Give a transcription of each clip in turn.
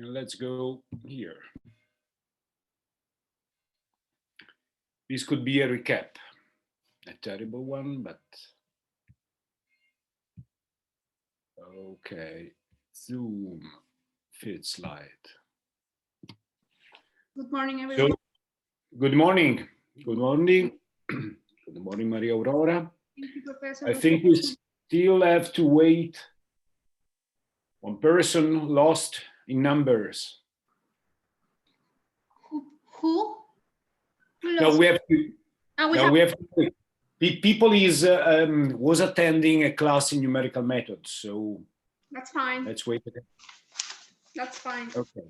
And let's go here. This could be a recap, a terrible one, but okay. Zoom, fit slide. Good morning, everyone. So, good morning. Good morning. Good morning, Maria Aurora. Thank you, Professor. I think we still have to wait. One person lost in numbers. Who No, lost? we have to. We have to wait. People was attending a class in numerical methods, so that's fine. Let's wait. That's fine. Okay.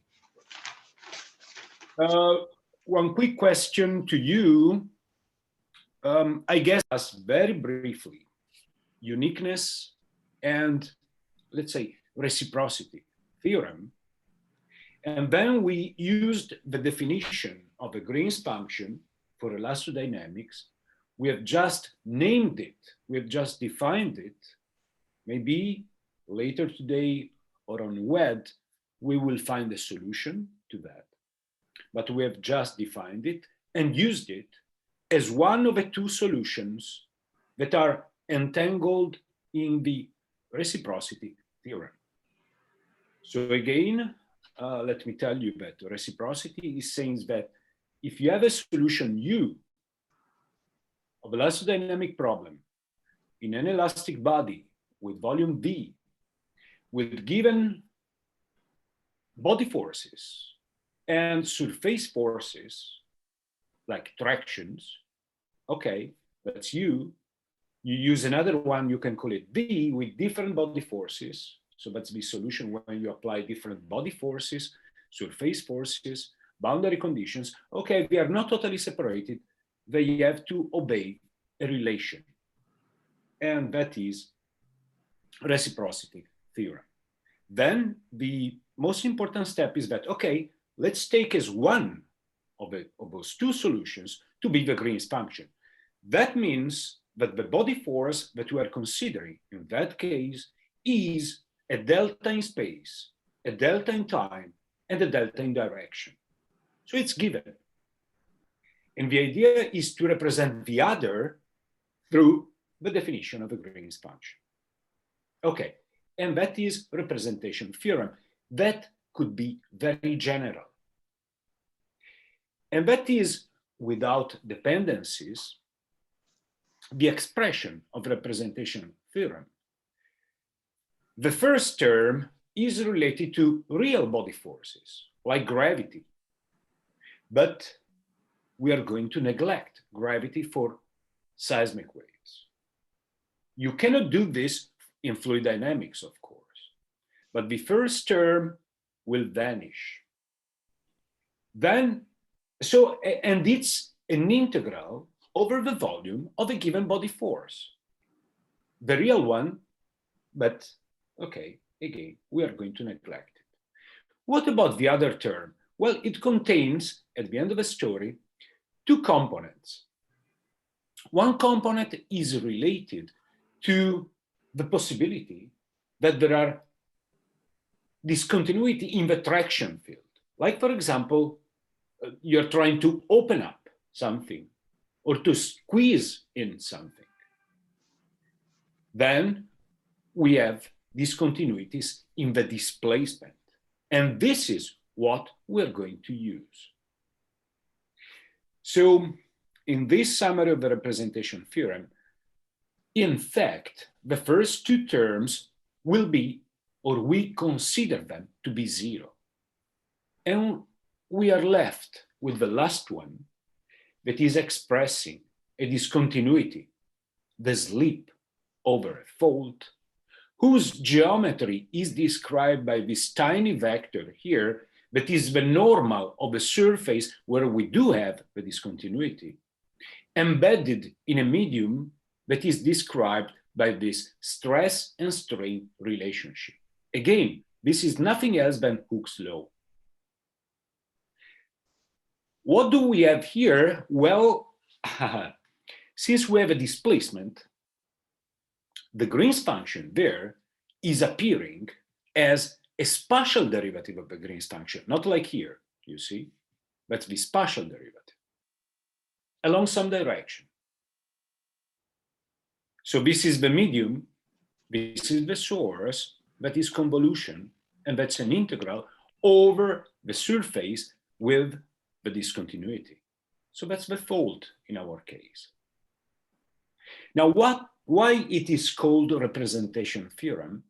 One quick question to you. I guess very briefly, uniqueness and let's say reciprocity theorem. And then we used the definition of a Green's function for elastodynamics. We have just named it. We have just defined it. Maybe later today or on WED, we will find a solution to that. But we have just defined it and used it as one of the two solutions that are entangled in the reciprocity theorem. So again, let me tell you that reciprocity is saying that if you have a solution U of elastodynamic problem in an elastic body with volume V, with given body forces and surface forces like tractions, okay, that's U. You use another one, you can call it V with different body forces. So that's the solution when you apply different body forces, surface forces, boundary conditions. Okay, they are not totally separated. They have to obey a relation. And that is reciprocity theorem. Then the most important step is that, okay, let's take as one of those two solutions to be the Green's function. That means that the body force that we are considering in that case is a delta in space, a delta in time, and a delta in direction. So it's given. And the idea is to represent the other through the definition of a Green's function. Okay, and that is representation theorem. That could be very general. And that is, without dependencies, the expression of representation theorem. The first term is related to real body forces, like gravity. But we are going to neglect gravity for seismic waves. You cannot do this in fluid dynamics, of course, but the first term will vanish. Then, and it's an integral over the volume of a given body force. The real one, but okay, again, we are going to neglect it. What about the other term? Well, it contains, at the end of the story, two components. One component is related to the possibility that there are discontinuity in the traction field. Like, for example, you're trying to open up something or to squeeze in something. Then we have discontinuities in the displacement. And this is what we're going to use. So in this summary of the representation theorem, in fact, the first two terms will be, or we consider them to be zero. And we are left with the last one that is expressing a discontinuity, the slip over a fault, whose geometry is described by this tiny vector here that is the normal of the surface where we do have the discontinuity, embedded in a medium that is described by this stress and strain relationship. Again, this is nothing else than Hooke's law. What do we have here? Well, since we have a displacement, the Green's function there is appearing as a spatial derivative of the Green's function, not like here, you see, but the spatial derivative along some direction. So this is the medium, this is the source, that is convolution, and that's an integral over the surface with the discontinuity. So that's the fault in our case. Now, why it is called representation theorem?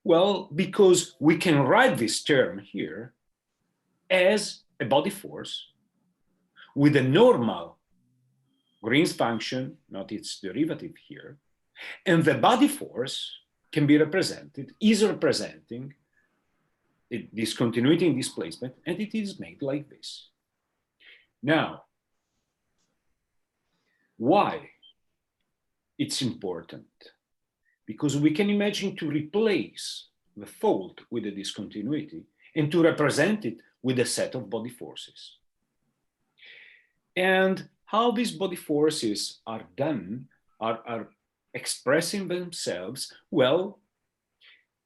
Well, because we can write this term here as a body force with a normal Green's function, not its derivative here, and the body force can be represented, is representing discontinuity and displacement, and it is made like this. Now, why it's important? Because we can imagine to replace the fault with the discontinuity and to represent it with a set of body forces. And how these body forces are done, are expressing themselves, well,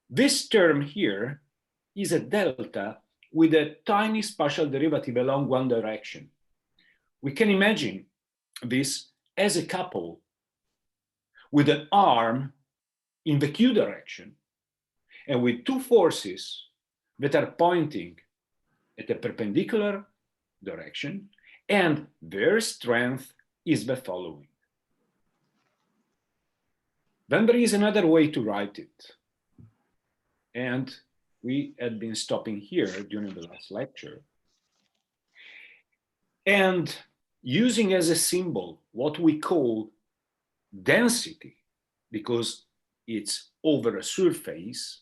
this term here is a delta with a tiny spatial derivative along one direction. We can imagine this as a couple with an arm in the q direction and with two forces that are pointing at a perpendicular direction, and their strength is the following. Then there is another way to write it. And we had been stopping here during the last lecture. And using as a symbol what we call density, because it's over a surface,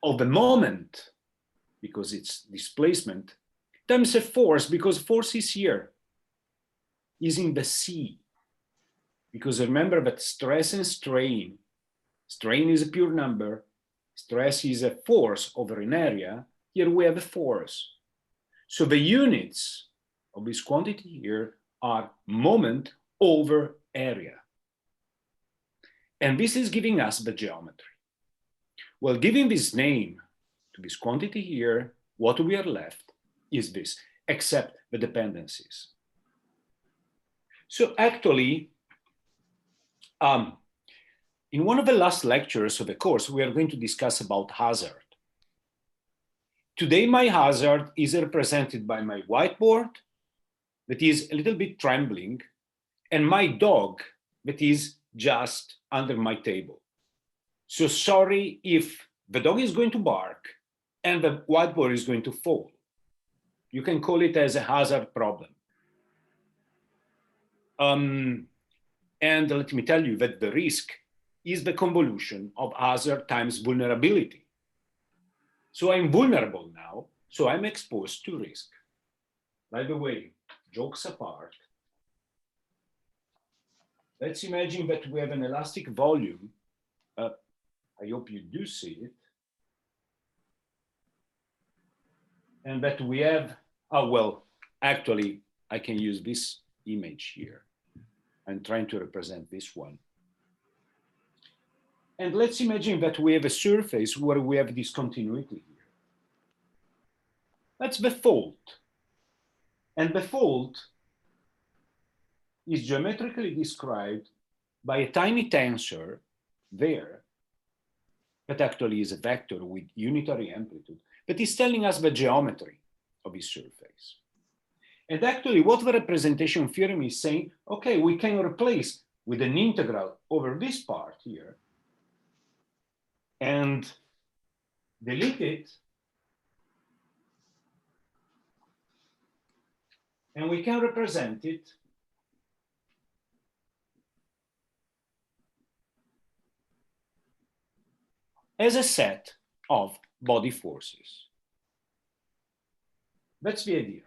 of the moment, because it's displacement, times a force, because force is here, is in the C. Because remember that stress and strain is a pure number, stress is a force over an area, here we have a force. So the units of this quantity here are moment over area. And this is giving us the geometry. Well, giving this name to this quantity here, what we are left is this, except the dependencies. So actually, in one of the last lectures of the course, we are going to discuss about hazard. Today, my hazard is represented by my whiteboard that is a little bit trembling, and my dog that is just under my table. So sorry if the dog is going to bark and the whiteboard is going to fall. You can call it as a hazard problem. And let me tell you that the risk is the convolution of hazard times vulnerability. So I'm vulnerable now, so I'm exposed to risk. By the way, jokes apart, let's imagine that we have an elastic volume. I hope you do see it. And that we have, oh, well, actually, I can use this image here. I'm trying to represent this one. And let's imagine that we have a surface where we have discontinuity here. That's the fault. And the fault is geometrically described by a tiny tensor there, that actually is a vector with unitary amplitude, that is telling us the geometry of this surface. And actually what the representation theorem is saying, okay, we can replace with an integral over this part here and delete it. And we can represent it as a set of body forces. That's the idea.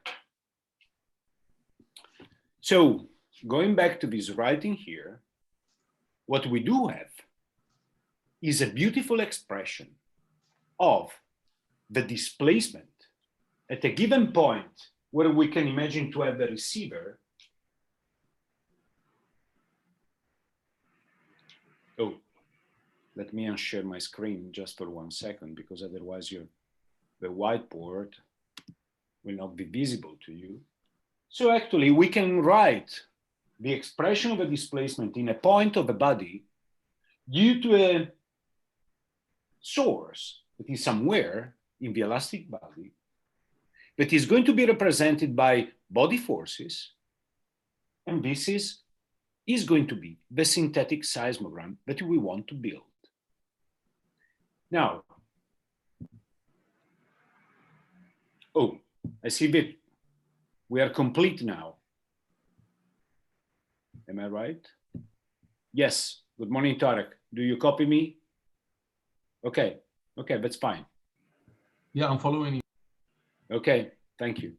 So going back to this writing here, what we do have is a beautiful expression of the displacement at a given point where we can imagine to have the receiver. Oh, let me unshare my screen just for 1 second, because otherwise the whiteboard will not be visible to you. So actually we can write the expression of a displacement in a point of a body due to a source that is somewhere in the elastic body that is going to be represented by body forces, and this is going to be the synthetic seismogram that we want to build. Now, oh, I see that we are complete now. Am I right? Yes. Good morning, Tarek. Do you copy me? Okay. Okay, that's fine. Yeah, I'm following you. Okay, thank you.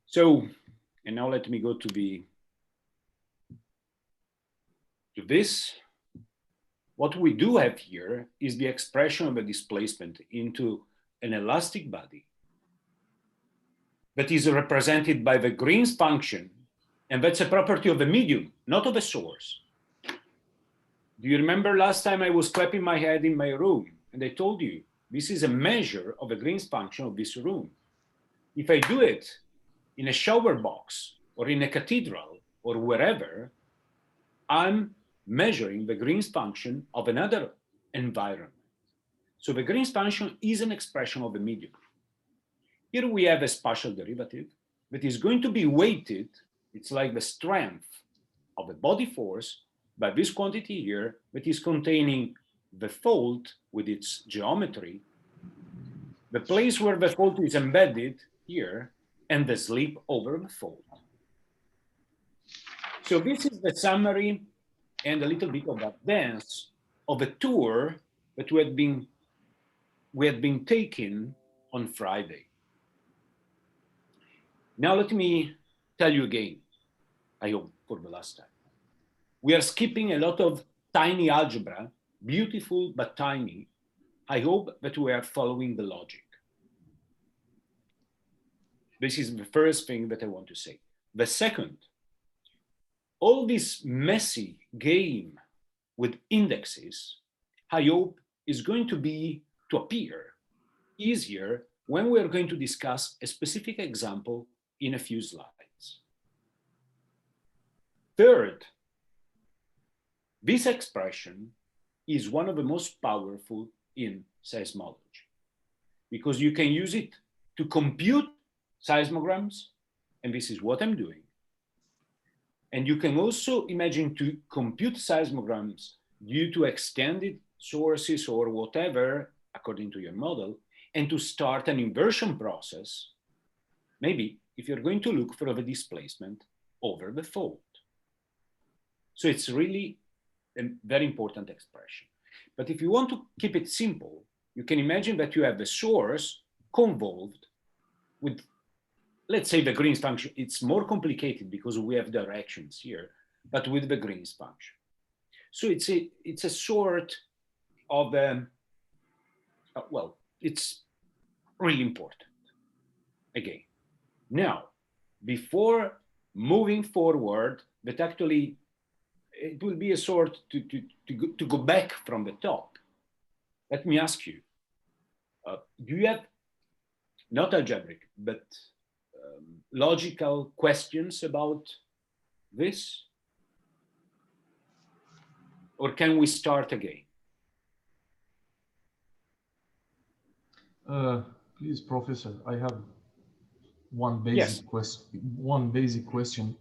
So, and now let me go to this. What we do have here is the expression of a displacement into an elastic body that is represented by the Green's function, and that's a property of the medium, not of the source. Do you remember last time I was clapping my head in my room and I told you this is a measure of the Green's function of this room? If I do it in a shower box or in a cathedral or wherever, I'm measuring the Green's function of another environment. So the Green's function is an expression of the medium. Here we have a spatial derivative that is going to be weighted. It's like the strength of a body force by this quantity here that is containing the fault with its geometry, the place where the fault is embedded here, and the slip over the fault. So this is the summary and a little bit of advance of a tour that we had been taking on Friday. Now let me tell you again, I hope for the last time. We are skipping a lot of tiny algebra, beautiful but tiny. I hope that we are following the logic. This is the first thing that I want to say. The second, all this messy game with indexes, I hope is going to appear easier when we are going to discuss a specific example in a few slides. Third, this expression is one of the most powerful in seismology because you can use it to compute seismograms, and this is what I'm doing. And you can also imagine to compute seismograms due to extended sources or whatever, according to your model, and to start an inversion process, maybe if you're going to look for the displacement over the fault. So it's really a very important expression. But if you want to keep it simple, you can imagine that you have the source convolved with, let's say, the Green's function. It's more complicated because we have directions here, but with the Green's function. So it's a sort of, well, it's really important. Again, now, before moving forward, but actually it will be a sort to go back from the top. Let me ask you, do you have, not algebraic, but logical questions about this? Or can we start again? Please, Professor, I have one basic question.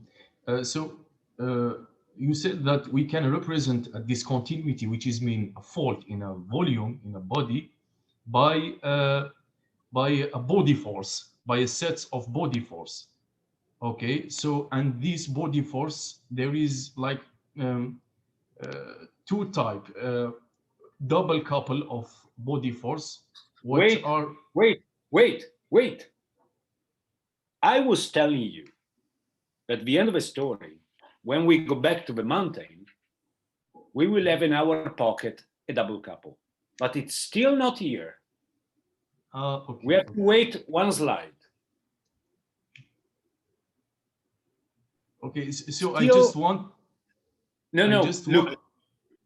You said that we can represent a discontinuity, which is mean a fault in a volume, in a body, by a body force, by a set of body force. Okay, so, and this body force, there is like two type, double couple of body force. Wait. I was telling you at the end of the story, when we go back to the mountain, we will have in our pocket a double couple, but it's still not here. Okay, we have to wait one slide. Okay, so I just want No, no, just look,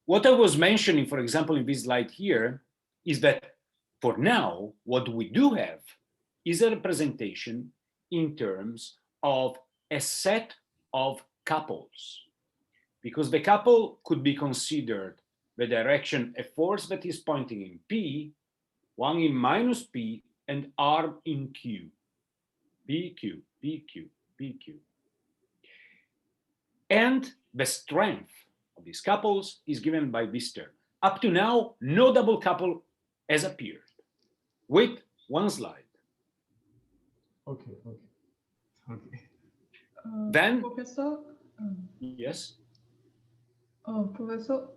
what I was mentioning, for example, in this slide here, is that for now, what we do have is a representation in terms of a set of couples, because the couple could be considered the direction, a force that is pointing in P, one in minus P, and arm in Q, PQ, PQ, PQ. And the strength of these couples is given by this term. Up to now, no double couple has appeared. Wait, one slide. Okay, okay, okay. Then, Professor, yes, Professor,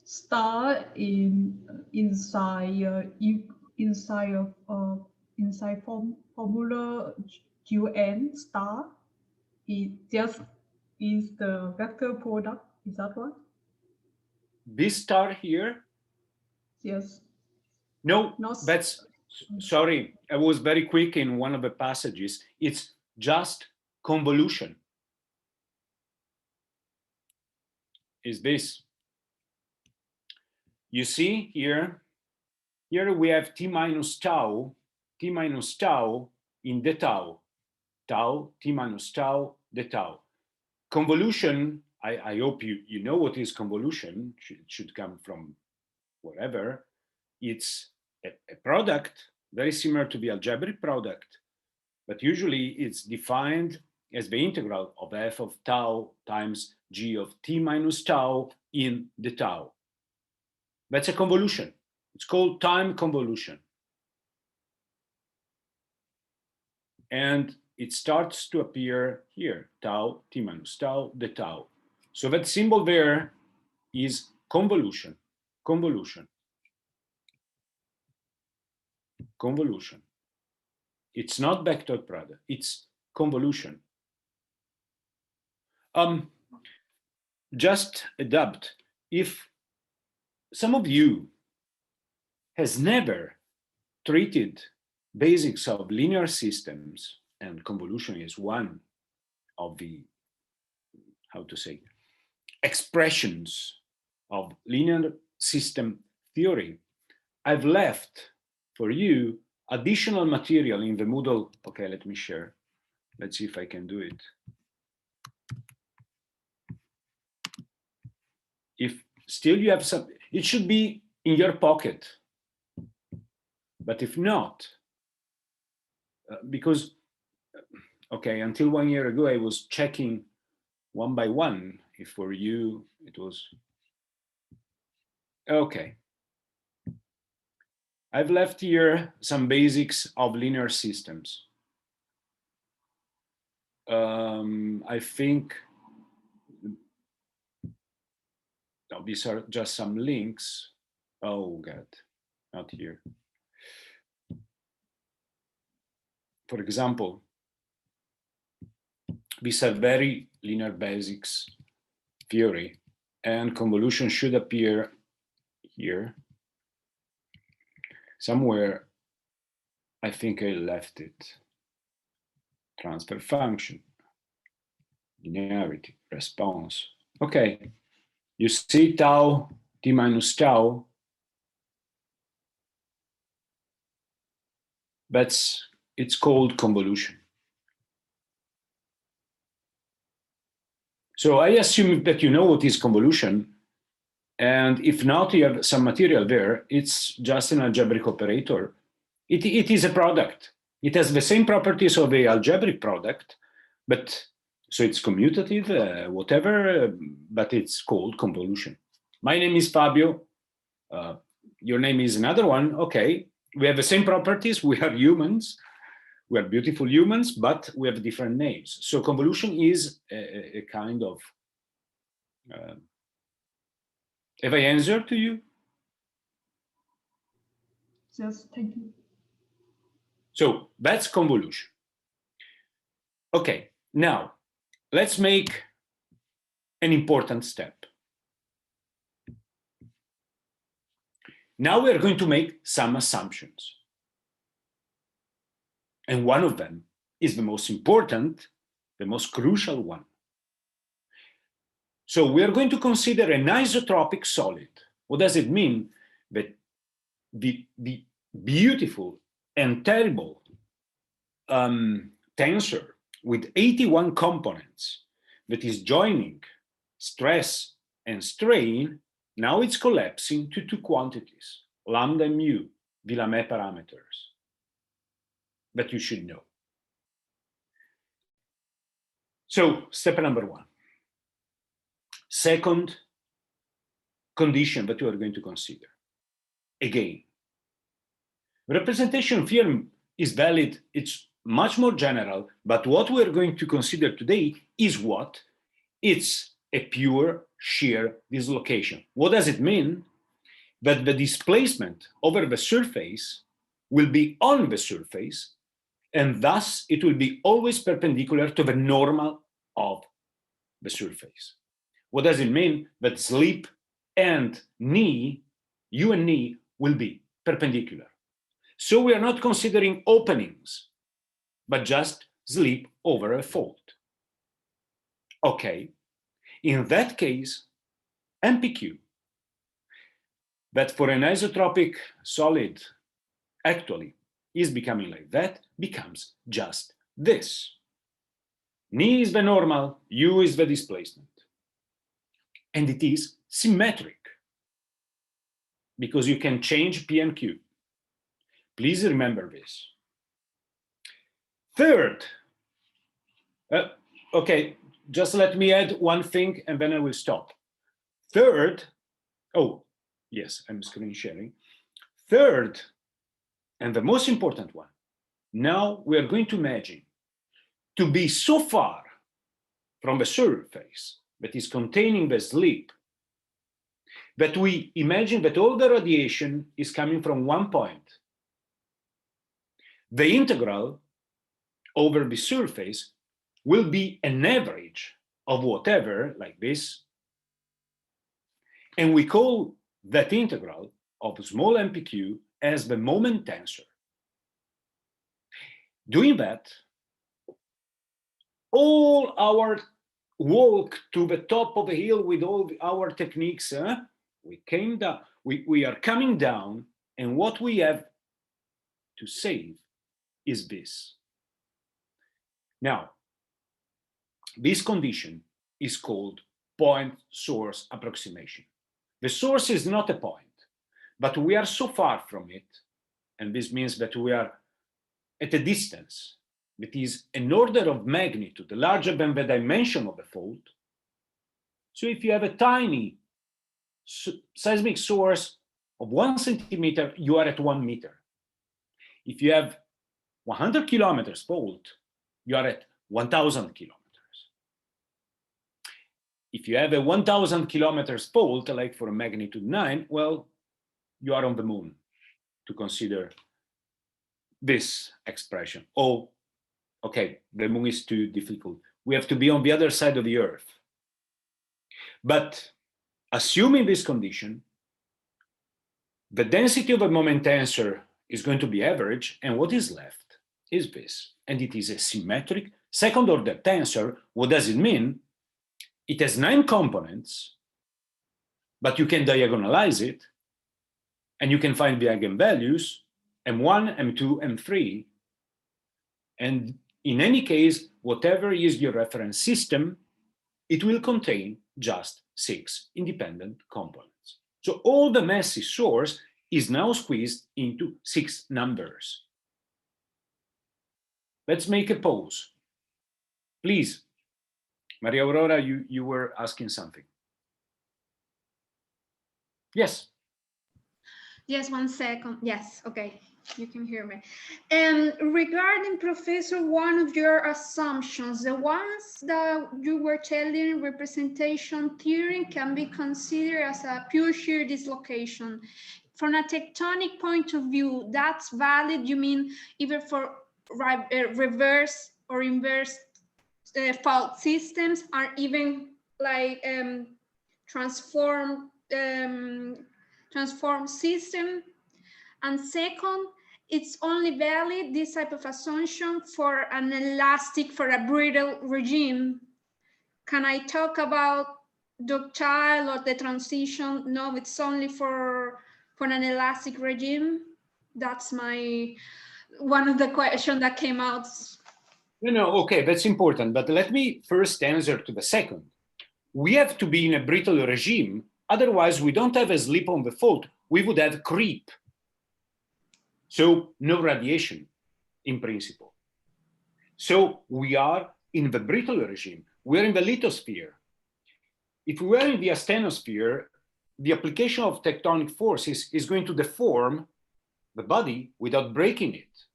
star inside formula UN star is the vector product. Is that right? this star here, Yes. no, Not that's, sorry, I was very quick in one of the passages. It's just convolution. Is this. You see here we have T minus tau in the tau, T minus tau, the tau. Convolution, I hope you know what is convolution. It should come from wherever. It's a product very similar to the algebraic product, but usually it's defined as the integral of f of tau times g of t minus tau in the tau. That's a convolution. It's called time convolution. And it starts to appear here, tau, t minus tau, the tau. So that symbol there is convolution, convolution, convolution. It's not vector product, it's convolution. Just a doubt, if some of you has never treated basics of linear systems, and convolution is one of the, how to say, expressions of linear system theory, I've left for you additional material in the Moodle. Okay, let me share. Let's see if I can do it. If still you have some, it should be in your pocket. But if not, because, okay, until 1 year ago, I was checking one by one. If for you, it was, okay. I've left here some basics of linear systems. I think, no, these are just some links. Oh God, not here. For example, these are very linear basics theory, and convolution should appear here. Somewhere, I think I left it. Transfer function, linearity, response. Okay, you see tau, t minus tau. It's called convolution. So I assume that you know what is convolution, and if not, you have some material there. It's just an algebraic operator. It is a product. It has the same properties of a algebraic product, but so it's commutative, whatever, but it's called convolution. My name is Fabio. Your name is another one. Okay, we have the same properties. We are humans. We are beautiful humans, but we have different names. So convolution is a kind of, have I answered to you? Yes, thank you. So that's convolution. Okay, now let's make an important step. Now we are going to make some assumptions. And one of them is the most important, the most crucial one. So we are going to consider an isotropic solid. What does it mean? That the beautiful and terrible tensor with 81 components that is joining stress and strain, now it's collapsing to two quantities, lambda and mu, Villamé parameters, that you should know. So step number one. Second condition that you are going to consider. Again, representation theorem is valid, it's much more general, but what we're going to consider today is what? It's a pure shear dislocation. What does it mean? That the displacement over the surface will be on the surface, and thus it will be always perpendicular to the normal of the surface. What does it mean? That slip and knee, U and knee, will be perpendicular. So we are not considering openings, but just slip over a fault. Okay, in that case, MPQ, that for an isotropic solid actually is becoming like that, becomes just this. Knee is the normal, U is the displacement. And it is symmetric, because you can change P and Q. Please remember this. Third, okay, just let me add one thing and then I will stop. Third, oh, yes, I'm screen sharing. Third, and the most important one, now we are going to imagine to be so far from the surface that is containing the slip that we imagine that all the radiation is coming from one point. The integral over the surface will be an average of whatever, like this, and we call that integral of small MPQ as the moment tensor. Doing that, all our walk to the top of the hill with all our techniques, we came down, we are coming down, and what we have to save is this. Now, this condition is called point source approximation. The source is not a point, but we are so far from it, and this means that we are at a distance that is an order of magnitude larger than the dimension of the fault. So if you have a tiny seismic source of 1 centimeter, you are at 1 meter. If you have 100 kilometers fault, you are at 1,000 kilometers. If you have a 1,000 kilometers fault, like for a magnitude 9, well, you are on the moon, to consider this expression. Oh, okay, the moon is too difficult. We have to be on the other side of the Earth. But assuming this condition, the density of a moment tensor is going to be average, and what is left is this. And it is a symmetric second order tensor. What does it mean? It has 9 components, but you can diagonalize it, and you can find the eigenvalues, M1, M2, M3. And in any case, whatever is your reference system, it will contain just 6 independent components. So all the messy source is now squeezed into 6 numbers. Let's make a pause. Please, Maria Aurora, you were asking something. Yes. Yes, 1 second. Yes, okay, you can hear me. Regarding, Professor, one of your assumptions, the ones that you were telling, representation theory can be considered as a pure shear dislocation. From a tectonic point of view, that's valid, you mean, either for reverse or inverse fault systems, or even like transform system. And second, it's only valid, this type of assumption, for an elastic, for a brittle regime. Can I talk about ductile or the transition? No, it's only for an elastic regime. That's one of the questions that came out. No, okay, that's important. But let me first answer to the second. We have to be in a brittle regime. Otherwise, we don't have a slip on the fault. We would have creep. So no radiation in principle. So we are in the brittle regime. We're in the lithosphere. If we were in the asthenosphere, the application of tectonic forces is going to deform the body without breaking it.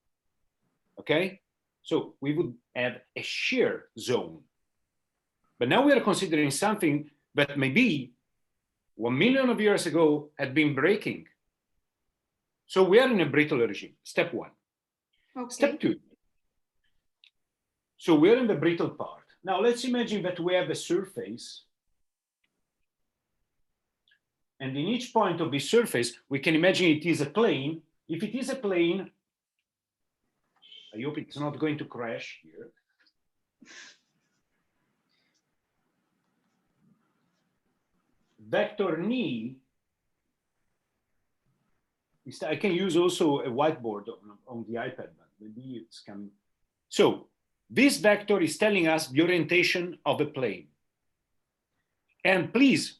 Okay? So we would have a shear zone. But now we are considering something that maybe 1 million of years ago had been breaking. So we are in a brittle regime, step one. Okay. Step two. So we're in the brittle part. Now let's imagine that we have a surface. And in each point of the surface, we can imagine it is a plane. If it is a plane, I hope it's not going to crash here. Vector knee, I can use also a whiteboard on the iPad, but maybe it's coming. So this vector is telling us the orientation of a plane. And please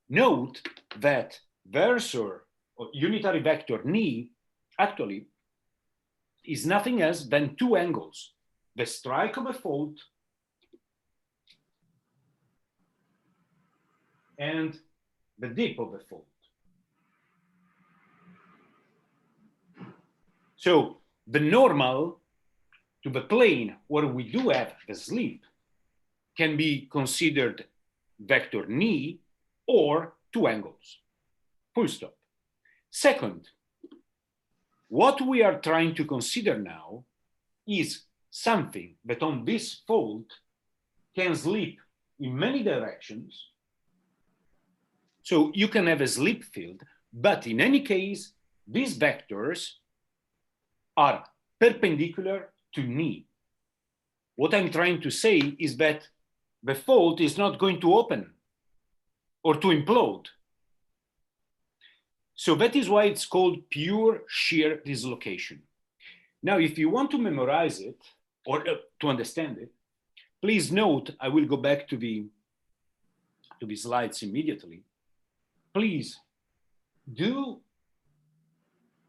note that versor or unitary vector knee actually is nothing else than two angles, the strike of a fault and the dip of a fault. So the normal to the plane where we do have the slip can be considered vector knee or two angles, full stop. Second, what we are trying to consider now is something that on this fault can slip in many directions. So you can have a slip field, but in any case, these vectors are perpendicular to knee. What I'm trying to say is that the fault is not going to open or to implode. So that is why it's called pure shear dislocation. Now, if you want to memorize it or to understand it, please note, I will go back to the slides immediately. Please do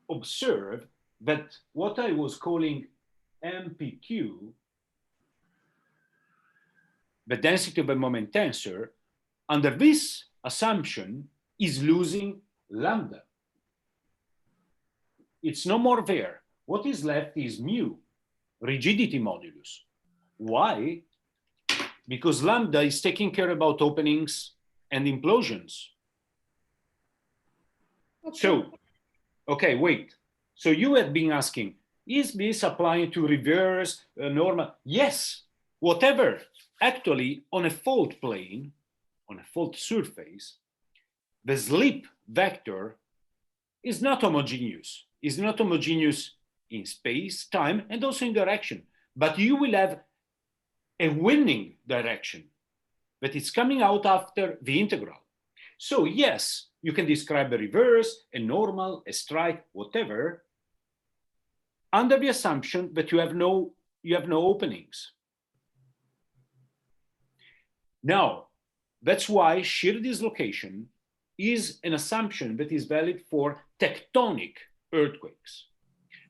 observe that what I was calling MPQ, the density of a moment tensor, under this assumption is losing lambda. It's no more there. What is left is mu, rigidity modulus. Why? Because lambda is taking care about openings and implosions. Okay. So, okay, wait. So you had been asking, is this applying to reverse normal? Yes, whatever. Actually, on a fault plane, on a fault surface, the slip vector is not homogeneous. It's not homogeneous in space, time, and also in direction. But you will have a winning direction that is coming out after the integral. So yes, you can describe a reverse, a normal, a strike, whatever, under the assumption that you have no openings. Now, that's why shear dislocation is an assumption that is valid for tectonic earthquakes,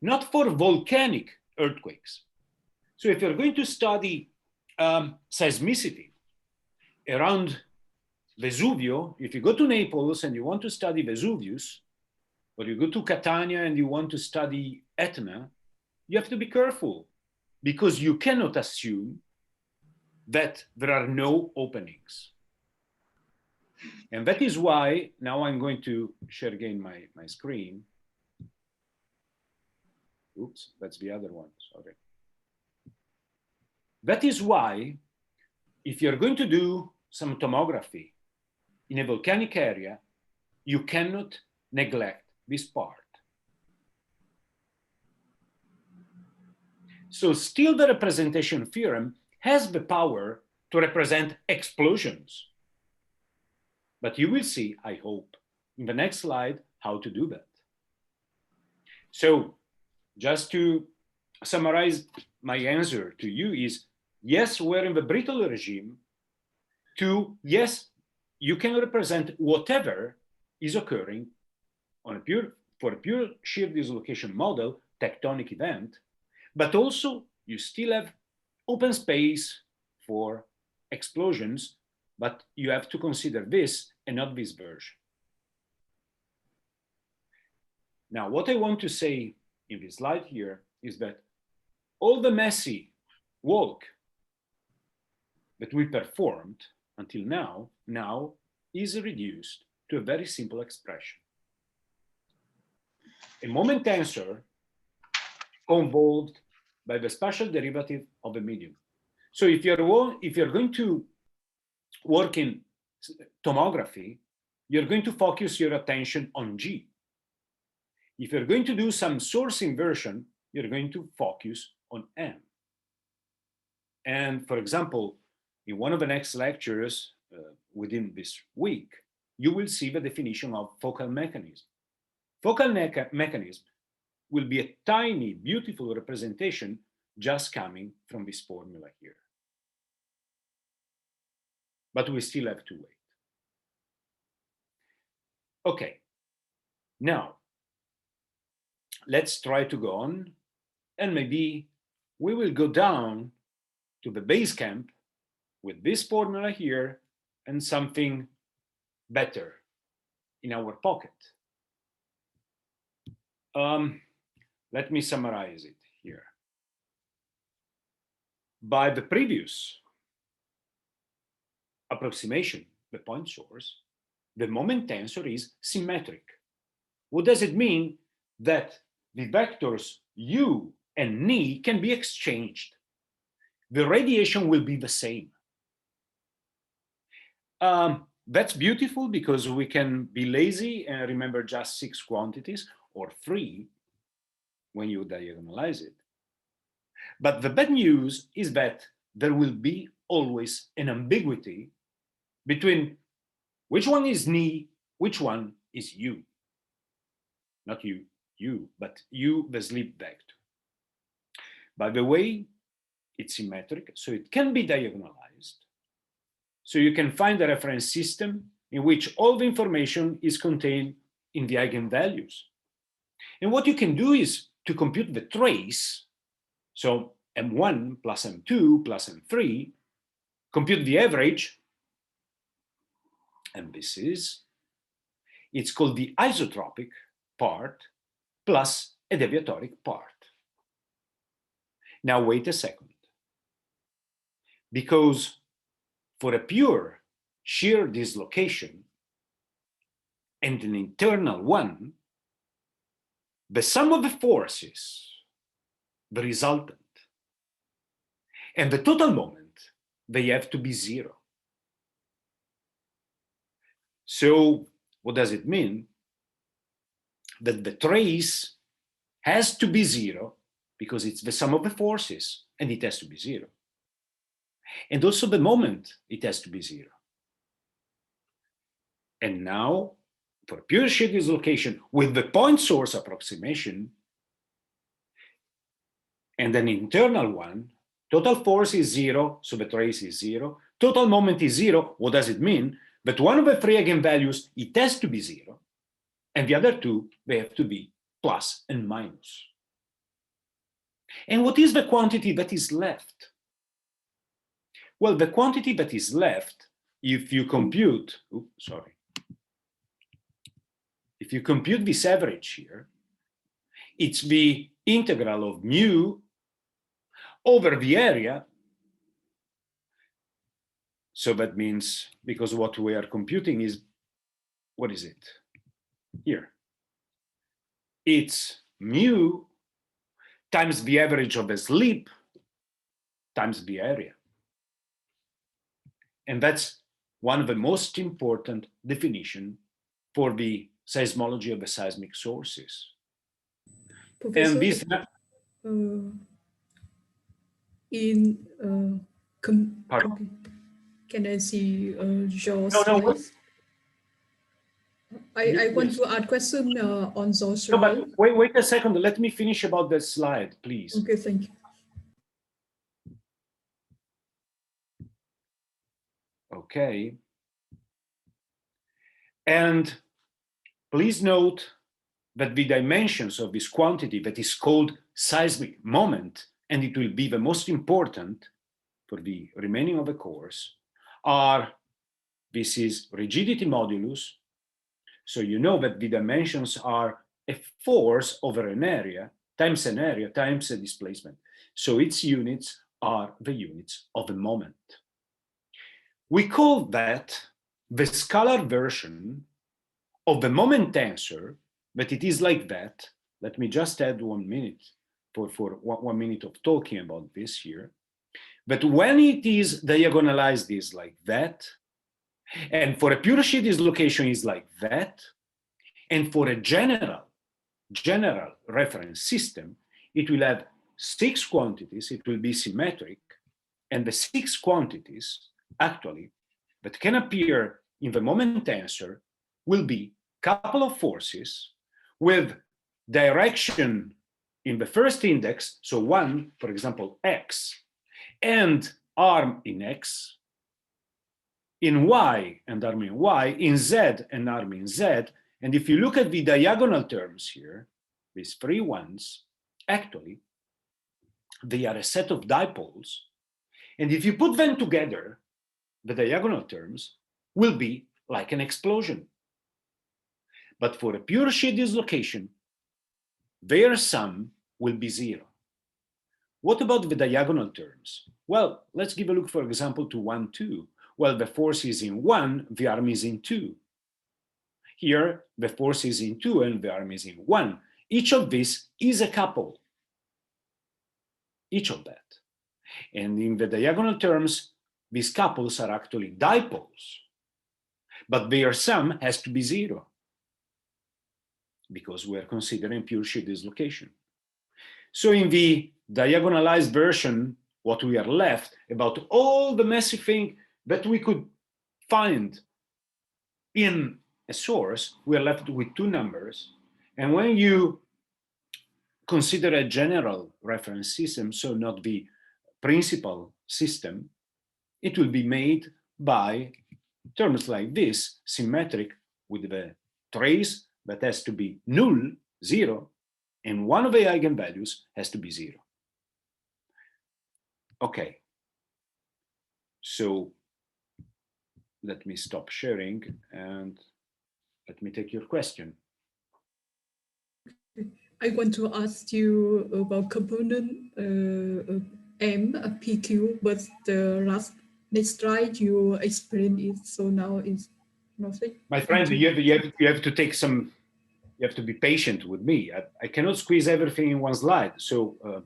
not for volcanic earthquakes. So if you're going to study seismicity around Vesuvio, if you go to Naples and you want to study Vesuvius, or you go to Catania and you want to study Etna, you have to be careful because you cannot assume that there are no openings. And that is why, now I'm going to share again my screen. Oops, that's the other one, sorry. That is why, if you're going to do some tomography in a volcanic area, you cannot neglect this part. So still the representation theorem has the power to represent explosions. But you will see, I hope, in the next slide, how to do that. So just to summarize my answer to you is, yes, we're in the brittle regime. To, yes, you can represent whatever is occurring on for a pure shear dislocation model, tectonic event, but also you still have open space for explosions, but you have to consider this and not this version. Now, what I want to say in this slide here is that all the messy work that we performed until now is reduced to a very simple expression. A moment tensor convolved by the spatial derivative of a medium. So if you're going to work in tomography, you're going to focus your attention on G. If you're going to do some source inversion, you're going to focus on M. And for example, in one of the next lectures within this week, you will see the definition of focal mechanism. Focal mechanism will be a tiny, beautiful representation just coming from this formula here. But we still have to wait. Okay, now let's try to go on, and maybe we will go down to the base camp with this formula here and something better in our pocket. Let me summarize it here. By the previous approximation, the point source, the moment tensor is symmetric. What does it mean? That the vectors u and ni can be exchanged. The radiation will be the same. That's beautiful because we can be lazy and remember just 6 quantities or 3 when you diagonalize it. But the bad news is that there will be always an ambiguity between which one is ni, which one is u. Not you, but u, the slip vector. By the way, it's symmetric, so it can be diagonalized. So you can find a reference system in which all the information is contained in the eigenvalues. And what you can do is to compute the trace, so M1 plus M2 plus M3, compute the average, and this is, it's called the isotropic part plus a deviatoric part. Now wait a second, because for a pure shear dislocation and an internal one, the sum of the forces, the resultant, and the total moment, they have to be 0. So what does it mean? That the trace has to be 0 because it's the sum of the forces and it has to be 0. And also the moment, it has to be 0. And now, for pure shear dislocation with the point source approximation and an internal one, total force is 0, so the trace is 0. Total moment is 0. What does it mean? That one of the 3 eigenvalues, it has to be 0, and the other 2, they have to be plus and minus. And what is the quantity that is left? Well, the quantity that is left, if you compute, if you compute this average here, it's the integral of mu over the area. So that means, because what we are computing is, what is it? Here. It's mu times the average of the slip times the area. And that's one of the most important definitions for the seismology of the seismic sources. Professor, And this can I see your No, slides? I want Yes. to add question on those No, but slides. wait a second. Let me finish about the slide, please. Okay, thank you. Okay. And please note that the dimensions of this quantity that is called seismic moment, and it will be the most important for the remaining of the course, are, this is rigidity modulus. So you know that the dimensions are a force over an area times a displacement. So its units are the units of a moment. We call that the scalar version of the moment tensor, but it is like that. Let me just add 1 minute for 1 minute of talking about this here. But when it is diagonalized is like that, and for a pure shear dislocation is like that, and for a general reference system, it will have 6 quantities, it will be symmetric, and the 6 quantities actually that can appear in the moment tensor will be couple of forces with direction in the first index, so 1, for example, x, and arm in x, in y and arm in y, in z and arm in z. And if you look at the diagonal terms here, these 3 ones, actually, they are a set of dipoles. And if you put them together, the diagonal terms will be like an explosion. But for a pure shear dislocation, their sum will be 0. What about the diagonal terms? Well, let's give a look, for example, to 1, 2. Well, the force is in 1, the arm is in 2. Here, the force is in 2 and the arm is in 1. Each of these is a couple. Each of that. And in the diagonal terms, these couples are actually dipoles. But their sum has to be 0, because we're considering pure shear dislocation. So in the diagonalized version, what we are left about all the messy thing that we could find in a source, we are left with 2 numbers. And when you consider a general reference system, so not the principal system, it will be made by terms like this, symmetric, with the trace that has to be null, 0, and one of the eigenvalues has to be 0. Okay. So let me stop sharing and let me take your question. I want to ask you about component M, PQ, but the next slide you explained it, so now it's nothing. My friend, you have to take some, you have to be patient with me. I cannot squeeze everything in one slide. So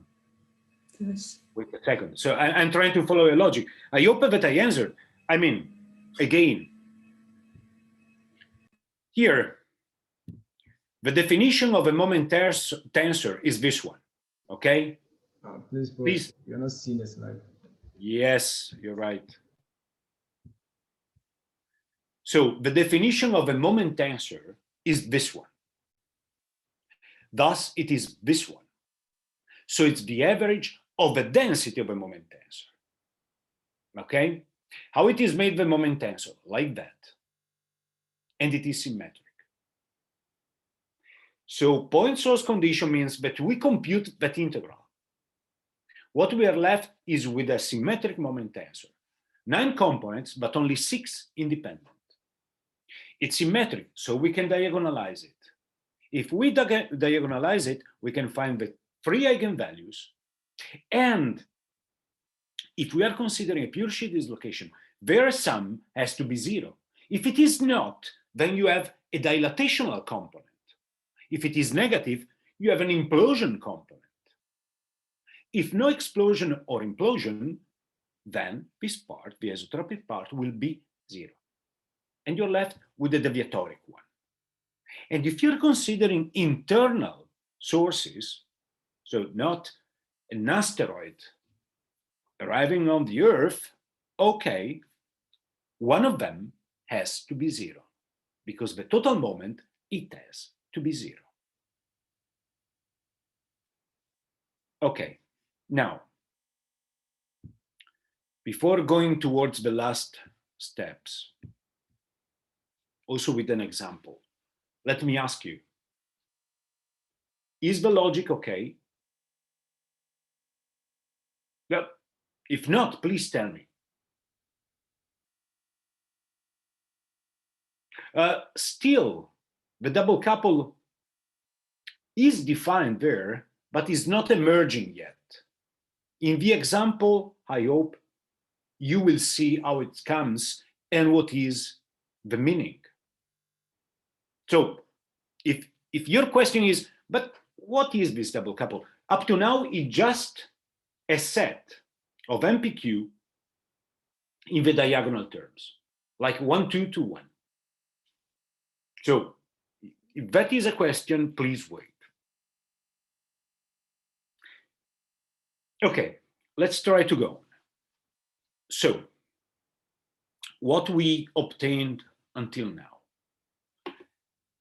Yes. wait a second. So I'm trying to follow your logic. I hope that I answered. I mean, again, here, the definition of a moment tensor is this one, okay? Please, you're not seeing the slide. Yes, you're right. So the definition of a moment tensor is this one. Thus, it is this one. So it's the average of the density of a moment tensor, okay? How it is made the moment tensor? Like that. And it is symmetric. So point source condition means that we compute that integral. What we are left is with a symmetric moment tensor. 9 components, but only 6 independent. It's symmetric, so we can diagonalize it. If we diagonalize it, we can find the 3 eigenvalues. And if we are considering a pure shear dislocation, their sum has to be 0. If it is not, then you have a dilatational component. If it is negative, you have an implosion component. If no explosion or implosion, then this part, the isotropic part, will be 0. And you're left with the deviatoric one. And if you're considering internal sources, so not an asteroid arriving on the Earth, okay, one of them has to be 0. because the total moment, it has to be 0. Okay, now, before going towards the last steps, also with an example, let me ask you, is the logic okay? Well, if not, please tell me. Still, the double couple is defined there, but is not emerging yet. In the example, I hope you will see how it comes and what is the meaning. So if your question is, but what is this double couple? Up to now, it's just a set of MPQ in the diagonal terms, like 1, 2 to 1. So if that is a question, please wait. Okay, let's try to go on. So what we obtained until now,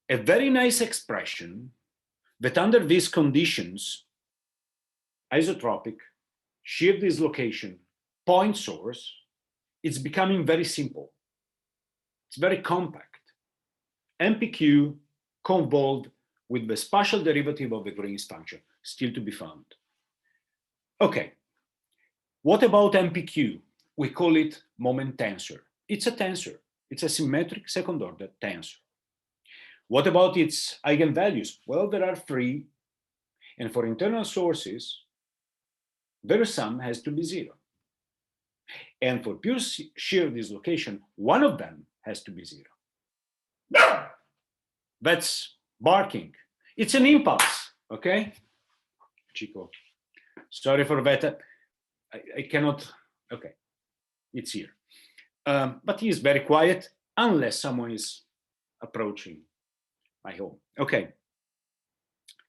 a very nice expression that under these conditions, isotropic, shear dislocation, point source, it's becoming very simple. It's very compact. MPQ convolved with the spatial derivative of the Green's function, still to be found. Okay, what about MPQ? We call it moment tensor. It's a tensor. It's a symmetric second-order tensor. What about its eigenvalues? Well, there are 3, and for internal sources, their sum has to be 0. And for pure shear dislocation, one of them has to be 0. That's barking. It's an impulse, okay? Chico, sorry for that. I cannot, okay, it's here. But he is very quiet unless someone is approaching my home. Okay,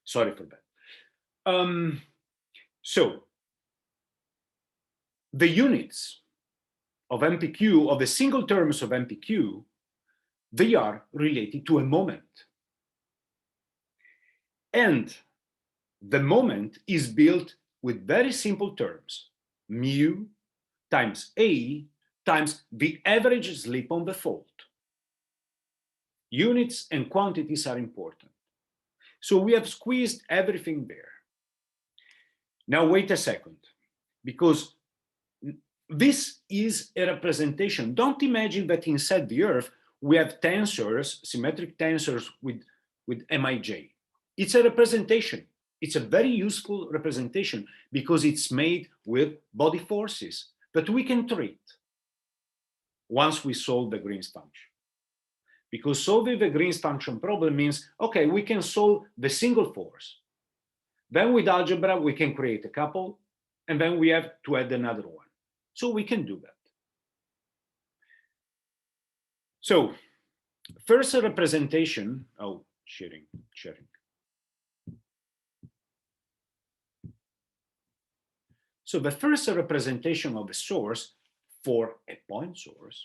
sorry for that. So the units of MPQ, of the single terms of MPQ, they are related to a moment. And the moment is built with very simple terms, mu times A times the average slip on the fault. Units and quantities are important. So we have squeezed everything there. Now wait a second, because this is a representation. Don't imagine that inside the Earth we have tensors, symmetric tensors with Mij. It's a representation. It's a very useful representation because it's made with body forces that we can treat once we solve the Green's function. Because solving the Green's function problem means, okay, we can solve the single force. Then with algebra, we can create a couple, and then we have to add another one. So we can do that. So first a representation, oh, sharing. So the first representation of a source for a point source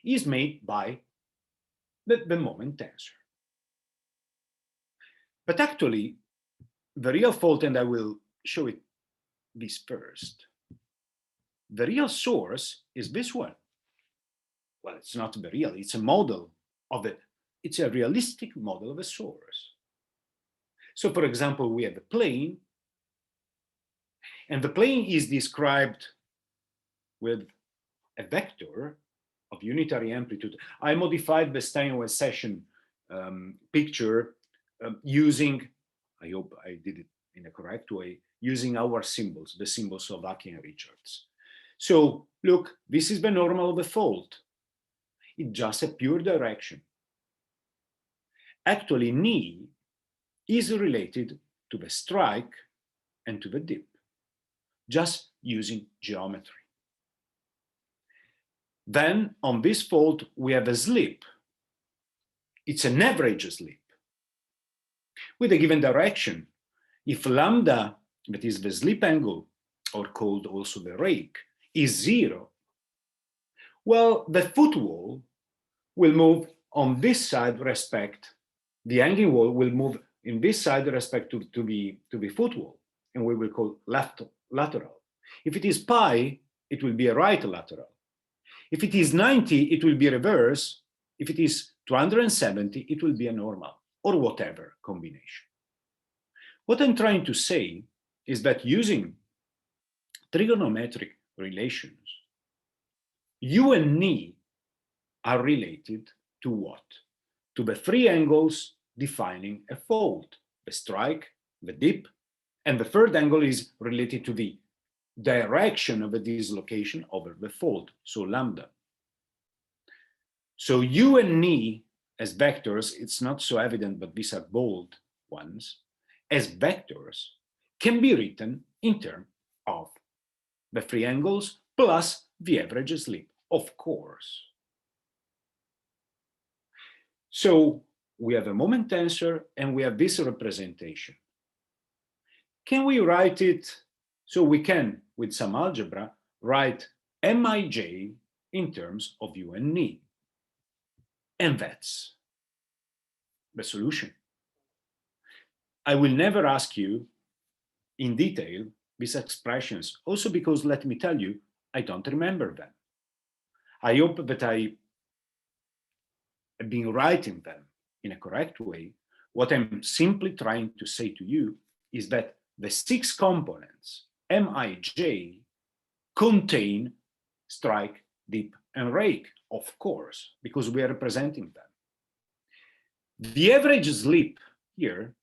is made by the moment tensor. But actually, the real fault, and I will show it this first, the real source is this one. Well, it's not the real, it's a model of it. It's a realistic model of a source. So for example, we have a plane, and the plane is described with a vector of unitary amplitude. I modified the Steinway session picture using, I hope I did it in a correct way, using our symbols, the symbols of Aki and Richards. So look, this is the normal of a fault. It's just a pure direction. Actually, knee is related to the strike and to the dip, just using geometry. Then on this fault, we have a slip. It's an average slip with a given direction. If lambda, that is the slip angle, or called also the rake, is 0, well, the footwall will move on this side respect, the hanging wall will move in this side respect to the foot wall, and we will call lateral. If it is pi, it will be a right lateral. If it is 90, it will be reverse. If it is 270, it will be a normal, or whatever combination. What I'm trying to say is that using trigonometric relations, U and N are related to what? To the three angles defining a fold, the strike, the dip, and the third angle is related to the direction of the dislocation over the fold, so lambda. So U and N as vectors, it's not so evident, but these are bold ones, as vectors can be written in terms of the three angles plus the average slip, of course. So we have a moment tensor and we have this representation. Can we write it? So we can, with some algebra, write Mij in terms of U and N. And that's the solution. I will never ask you in detail these expressions, also because, let me tell you, I don't remember them. I hope that I have been writing them in a correct way. What I'm simply trying to say to you is that the 6 components Mij contain strike, dip, and rake, of course, because we are representing them. The average slip here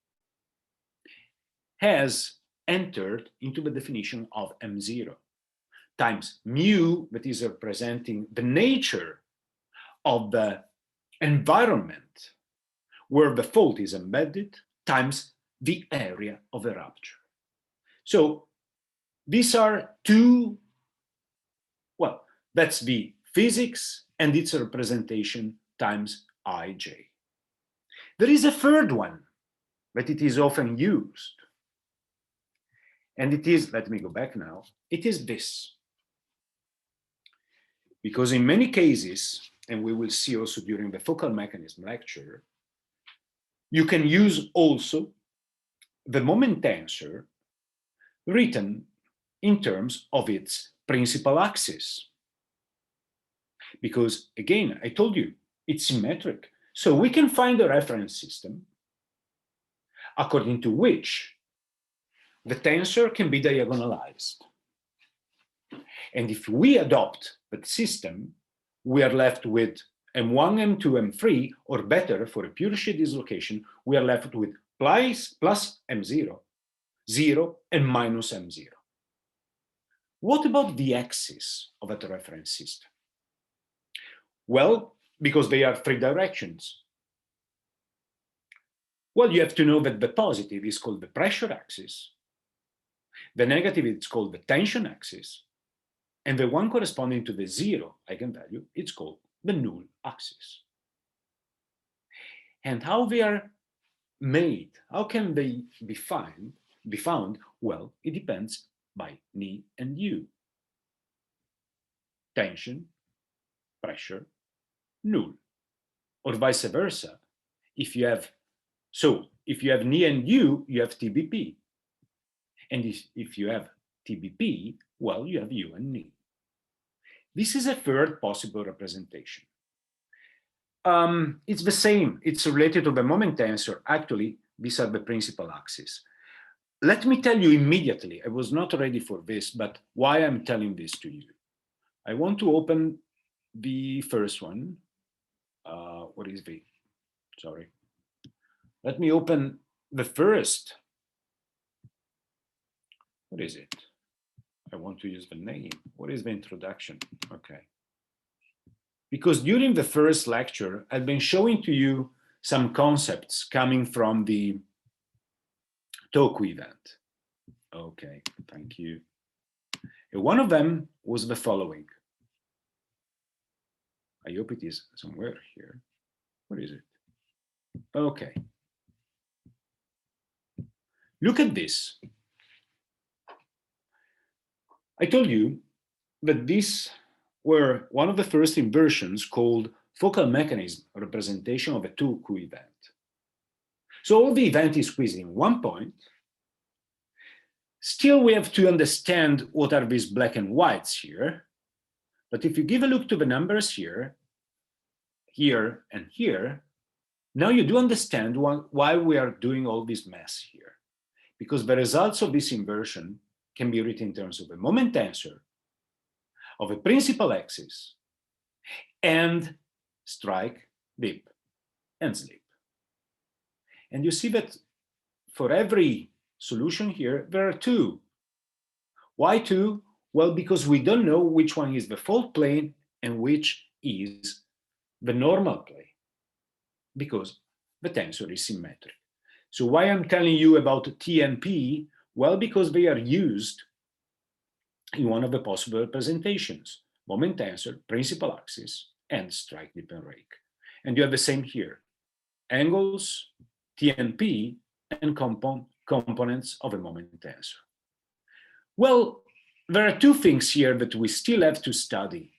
has entered into the definition of M0 times mu, that is representing the nature of the environment where the fault is embedded, times the area of the rupture. So these are two, well, that's the physics and its representation times Ij. There is a third one that it is often used. And it is, let me go back now, it is this. Because in many cases, and we will see also during the focal mechanism lecture, you can use also the moment tensor written in terms of its principal axis. Because again, I told you, it's symmetric. So we can find a reference system according to which the tensor can be diagonalized. And if we adopt that system, we are left with M1, M2, M3, or better, for a pure shear dislocation, we are left with plus M0, 0, and minus M0. What about the axis of that reference system? Well, because they are 3 directions. Well, you have to know that the positive is called the pressure axis, the negative is called the tension axis, and the one corresponding to the 0 eigenvalue, it's called the null axis. And how they are made, how can they be found? Well, it depends by N and U. Tension, pressure, null. Or vice versa. If you have N and U, you have TBP. And if you have TBP, well, you have U and N. This is a third possible representation. It's the same. It's related to the moment tensor. Actually, these are the principal axes. Let me tell you immediately, I was not ready for this, but why I'm telling this to you. I want to open the first one. What is the, sorry. Let me open the first. What is it? I want to use the name. What is the introduction? Okay. Because during the first lecture, I've been showing to you some concepts coming from the Toku event. Okay, thank you. And one of them was the following. I hope it is somewhere here. What is it? Okay. Look at this. I told you that these were one of the first inversions called focal mechanism representation of a 2Q event. So all the event is squeezed in one point. Still, we have to understand what are these black and whites here. But if you give a look to the numbers here, here, and here, now you do understand why we are doing all this mess here. Because the results of this inversion can be written in terms of a moment tensor, of a principal axis, and strike, dip, and slip. And you see that for every solution here, there are two. Why two? Well, because we don't know which one is the fault plane and which is the normal plane, because the tensor is symmetric. So why I'm telling you about T and P? Well, because they are used in one of the possible representations: moment tensor, principal axis, and strike, dip, and rake. And you have the same here: angles, T and P, and components of a moment tensor. Well, there are two things here that we still have to study.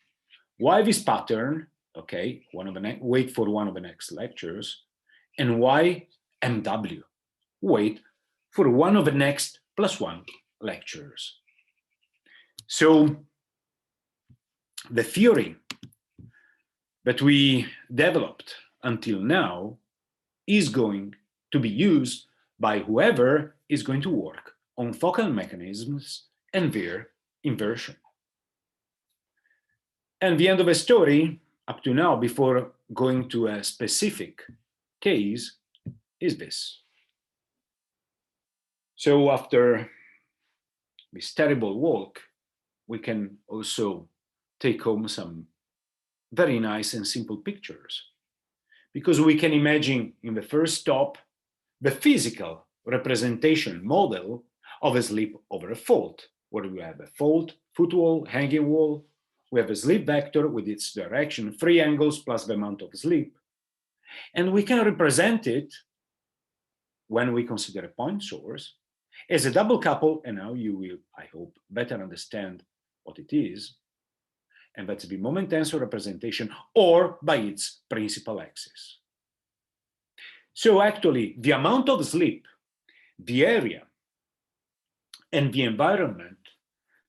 Why this pattern? Okay, wait for one of the next lectures. And why MW? Wait for one of the next +1 lectures. So the theory that we developed until now is going to be used by whoever is going to work on focal mechanisms and their inversion. And the end of the story, up to now, before going to a specific case, is this. So after this terrible walk, we can also take home some very nice and simple pictures, because we can imagine in the first stop the physical representation model of a slip over a fault, where we have a fault, footwall, hanging wall. We have a slip vector with its direction, 3 angles plus the amount of slip. And we can represent it, when we consider a point source, as a double couple. And now you will, I hope, better understand what it is. And that's the moment tensor representation, or by its principal axis. So actually, the amount of slip, the area, and the environment,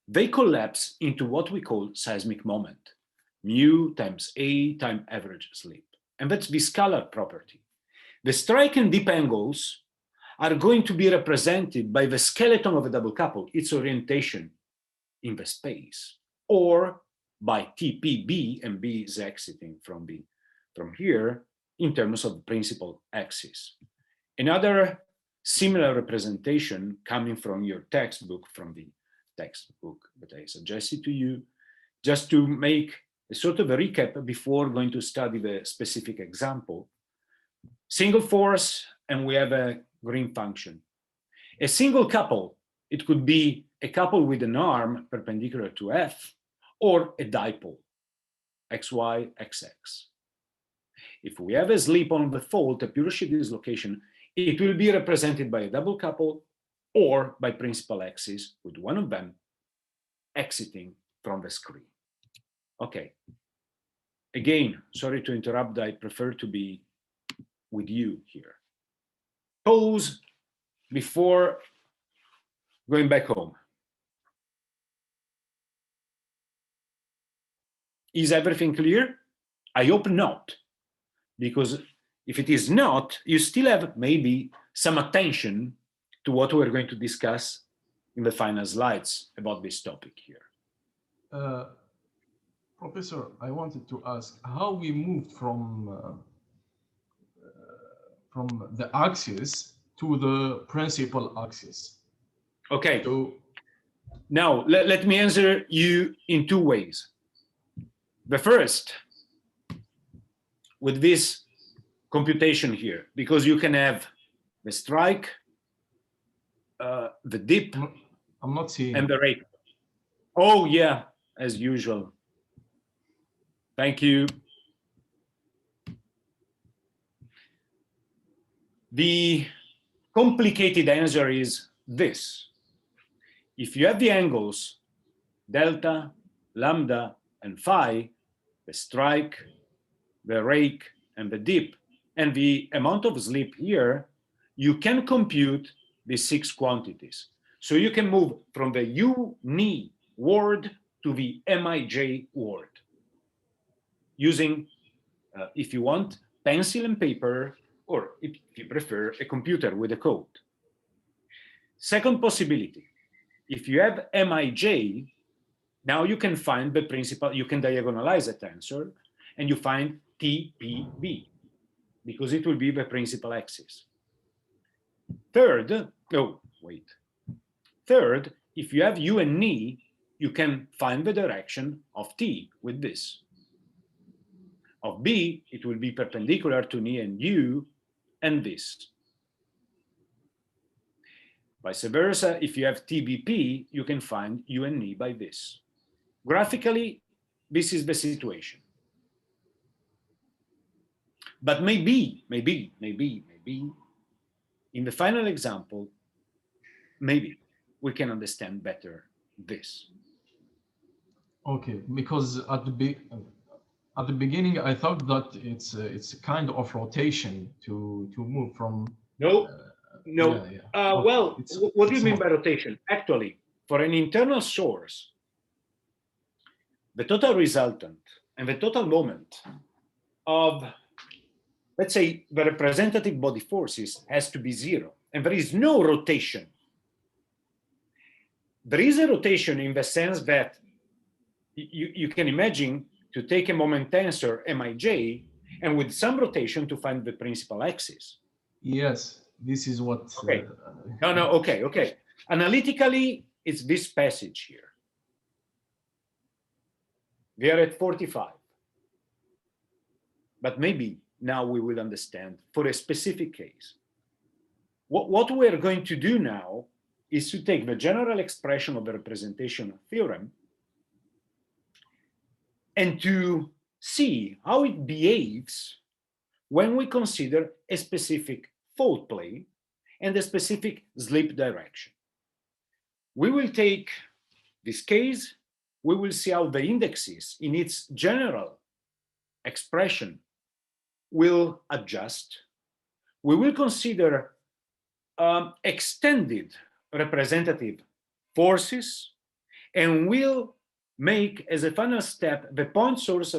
they collapse into what we call seismic moment, mu times A times average slip. And that's the scalar property. The strike and dip angles are going to be represented by the skeleton of a double couple, its orientation in the space, or by TPB, and B is exiting from here in terms of the principal axis. Another similar representation coming from your textbook, from the textbook that I suggested to you, just to make a sort of a recap before going to study the specific example. Single force, and we have a green function. A single couple, it could be a couple with an arm perpendicular to F, or a dipole, XY, XX. If we have a slip on the fault, a pure shear dislocation, it will be represented by a double couple or by principal axis, with one of them exiting from the screen. Okay. Again, sorry to interrupt, I prefer to be with you here. Pause before going back home. Is everything clear? I hope not, because if it is not, you still have maybe some attention to what we're going to discuss in the final slides about this topic here. Professor, I wanted to ask how we moved from the axis to the principal axis. Okay. So now let me answer you in two ways. The first, with this computation here, because you can have the strike, the dip, I'm not seeing, and the rake. Oh yeah, as usual. Thank you. The complicated answer is this. If you have the angles delta, lambda, and phi, the strike, the rake and the dip, and the amount of slip here, you can compute these 6 quantities. So you can move from the uni word to the mij word using, if you want, pencil and paper, or if you prefer, a computer with a code. Second possibility, if you have mij, now you can find the principal, you can diagonalize a tensor, and you find TPB, because it will be the principal axis. Third, Third, if you have u and ni, you can find the direction of t with this. Of b, it will be perpendicular to ni and u, and this. Vice versa, if you have tbp, you can find u and ni by this. Graphically, this is the situation. But maybe, in the final example, maybe we can understand better this. Okay, because at the beginning I thought that it's a kind of rotation to move from. No. Well, Okay, what do you mean by rotation? Actually, for an internal source, the total resultant and the total moment of, let's say, the representative body forces has to be 0, and there is no rotation. There is a rotation in the sense that you can imagine to take a moment tensor mij and with some rotation to find the principal axis. Yes, this is what. Okay. Okay. Analytically, it's this passage here. We are at 45. But maybe now we will understand for a specific case. What we are going to do now is to take the general expression of the representation theorem and to see how it behaves when we consider a specific fault plane and a specific slip direction. We will take this case, we will see how the indexes in its general expression will adjust. We will consider extended representative forces, and we'll make as a final step the point source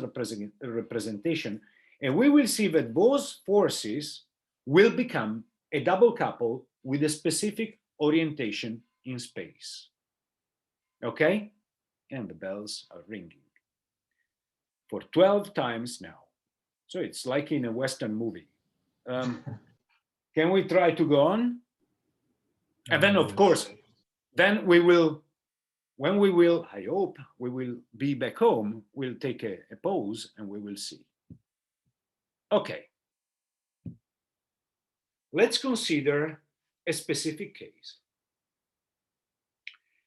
representation, and we will see that those forces will become a double couple with a specific orientation in space. Okay? And the bells are ringing for 12 times now. So it's like in a Western movie. Can we try to go on? And then, of course, then we will, when we will, I hope, we will be back home, we'll take a pause and we will see. Okay. Let's consider a specific case.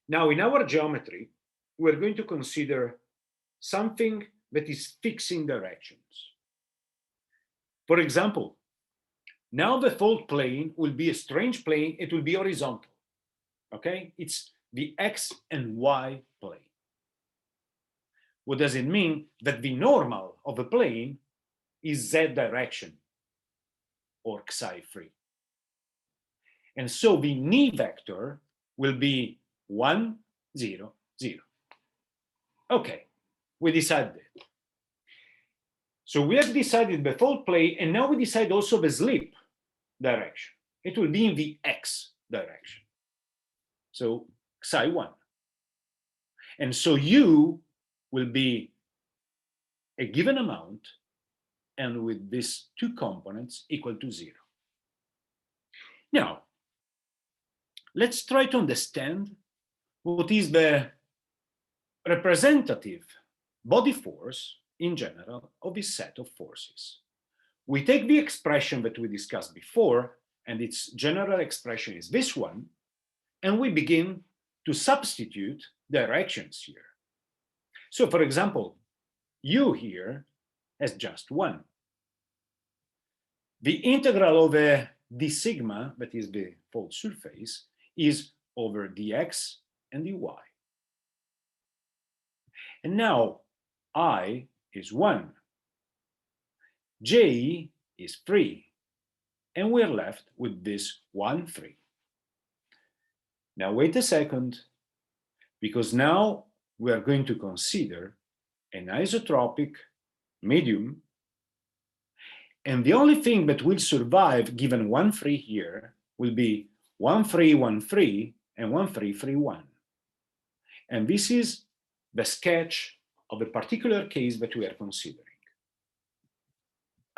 Now, in our geometry, we're going to consider something that is fixing directions. For example, now the fault plane will be a strange plane, it will be horizontal, okay? It's the X and Y plane. What does it mean? That the normal of a plane is Z direction, or psi free. And so the ni vector will be 1, 0, 0. Okay, we decided it. So we have decided the fault plane, and now we decide also the slip direction. It will be in the X direction. So psi 1. And so U will be a given amount, and with these two components equal to 0. Now, let's try to understand what is the representative body force in general of this set of forces. We take the expression that we discussed before, and its general expression is this one, and we begin to substitute directions here. So, for example, U here has just 1. The integral of d sigma, that is the fault surface, is over dx and dy. And now I is 1. J is free, and we're left with this 1, 3. Now wait a second, because now we are going to consider an isotropic medium, and the only thing that will survive given 1, 3 here will be 1, 3, 1, 3, and 1, 3, 3, 1. And this is the sketch of a particular case that we are considering.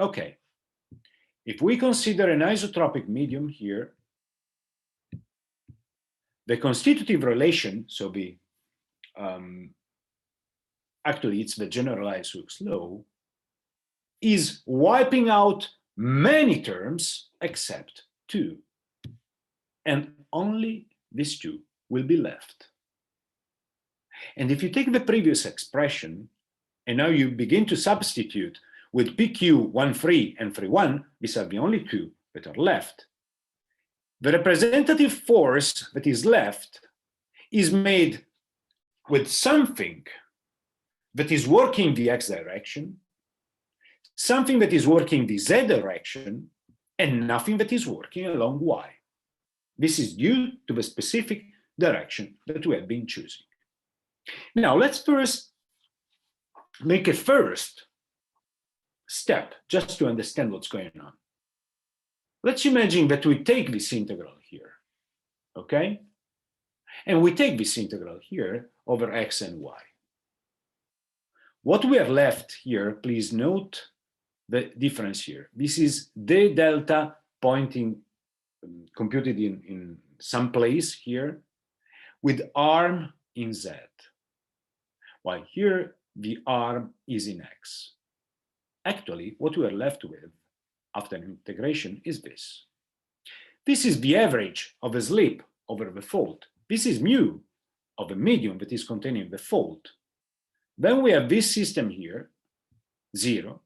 Okay, if we consider an isotropic medium here, the constitutive relation, so the actually it's the generalized Hooke's law, is wiping out many terms except 2. And only these 2 will be left. And if you take the previous expression, and now you begin to substitute with PQ 1, 3 and 3, 1, these are the only 2 that are left, the representative force that is left is made with something that is working the x direction, something that is working the z direction, and nothing that is working along y. This is due to the specific direction that we have been choosing. Now, let's first make a first step just to understand what's going on. Let's imagine that we take this integral here, okay? And we take this integral here over x and y. What we are left here, please note the difference here. This is d delta pointing, computed in some place here, with arm in z, while here the arm is in x. Actually, what we are left with after integration is this. This is the average of a slip over the fault. This is mu of a medium that is containing the fault. Then we have this system here, 0.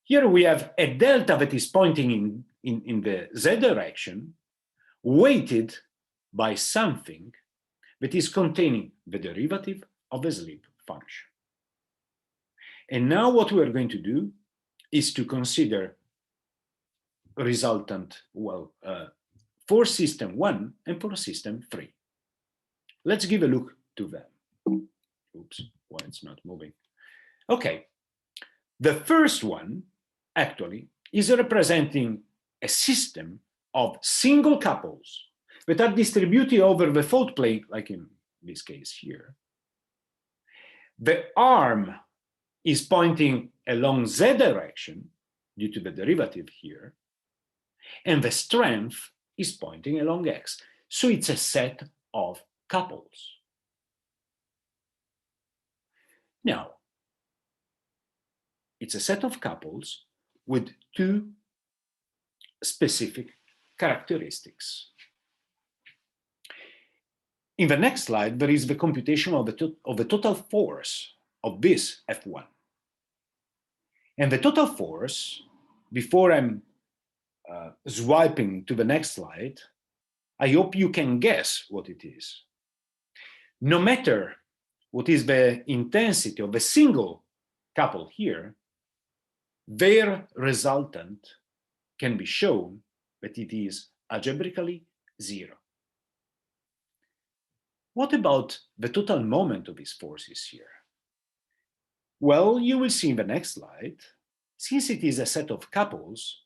Here we have a delta that is pointing in the z direction, weighted by something that is containing the derivative of the slip function. And now what we are going to do is to consider resultant, well, for system 1 and for system 3. Let's give a look to them. Oops, why it's not moving. Okay, the first one actually is representing a system of single couples that are distributed over the fault plane, like in this case here. The arm is pointing along z direction due to the derivative here, and the strength is pointing along x. So it's a set of couples. Now, it's a set of couples with 2 specific characteristics. In the next slide, there is the computation of the total force of this F1. And the total force, before I'm swiping to the next slide, I hope you can guess what it is. No matter what is the intensity of a single couple here, their resultant can be shown that it is algebraically 0. What about the total moment of these forces here? Well, you will see in the next slide, since it is a set of couples,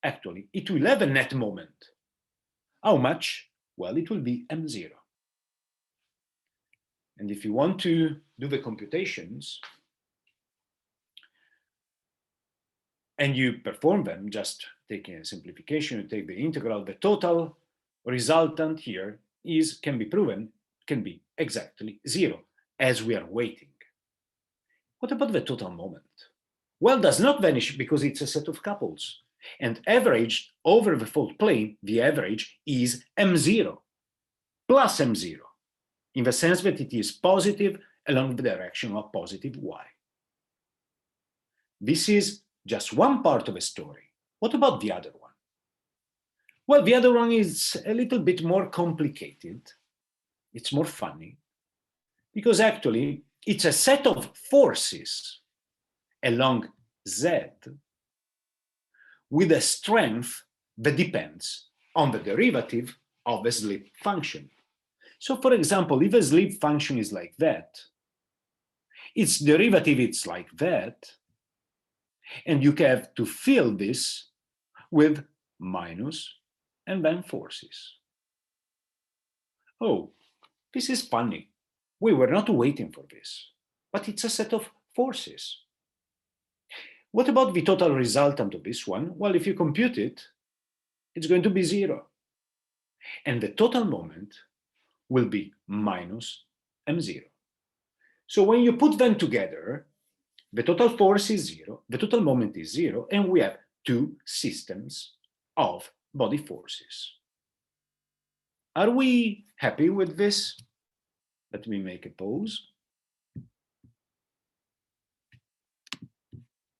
actually, it will have a net moment. How much? Well, it will be m0. And if you want to do the computations, and you perform them, just taking a simplification, you take the integral, the total resultant here can be proven, can be exactly 0, as we are waiting. What about the total moment? Well, does not vanish because it's a set of couples. And averaged over the fault plane, the average is m0 plus m0, in the sense that it is positive along the direction of positive y. This is just one part of a story. What about the other one? Well, the other one is a little bit more complicated. It's more funny, because actually it's a set of forces along Z with a strength that depends on the derivative of a slip function. So for example, if a slip function is like that, its derivative is like that, and you have to fill this with minus and then forces. Oh, this is funny. We were not waiting for this, but it's a set of forces. What about the total resultant of this one? Well, if you compute it, it's going to be 0. And the total moment will be minus m0. So when you put them together, the total force is 0, the total moment is 0, and we have two systems of body forces. Are we happy with this? Let me make a pause.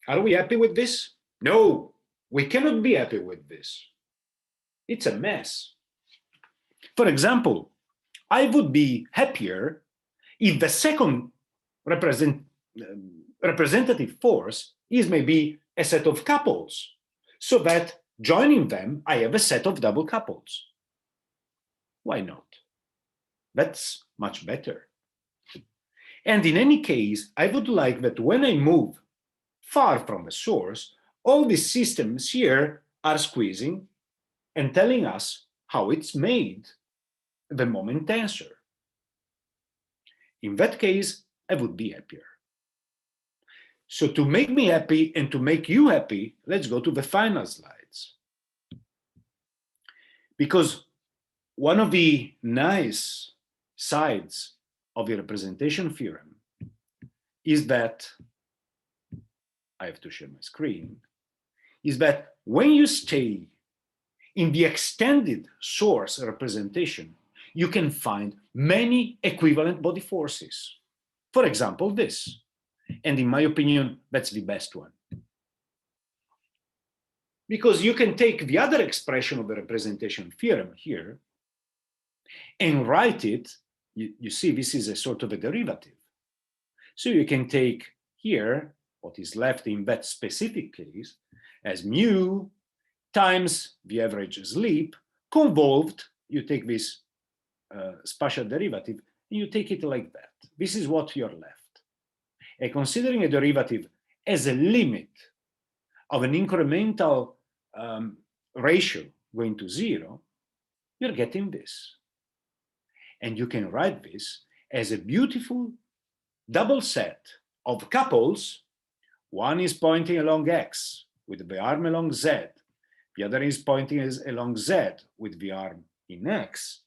Are we happy with this? No, we cannot be happy with this. It's a mess. For example, I would be happier if the second representative force is maybe a set of couples, so that joining them, I have a set of double couples. Why not? That's much better. And in any case, I would like that when I move far from the source, all these systems here are squeezing and telling us how it's made, the moment tensor. In that case, I would be happier. So to make me happy and to make you happy, let's go to the final slides. Because one of the nice sides of the representation theorem is that, I have to share my screen, is that when you stay in the extended source representation, you can find many equivalent body forces. For example, this. And in my opinion, that's the best one. Because you can take the other expression of the representation theorem here and write it. You see, this is a sort of a derivative. So you can take here what is left in that specific case as mu times the average slip convolved. You take this spatial derivative and you take it like that. This is what you're left. And considering a derivative as a limit of an incremental ratio going to 0, you're getting this. And you can write this as a beautiful double set of couples. One is pointing along X with the arm along Z. The other is pointing along Z with the arm in X.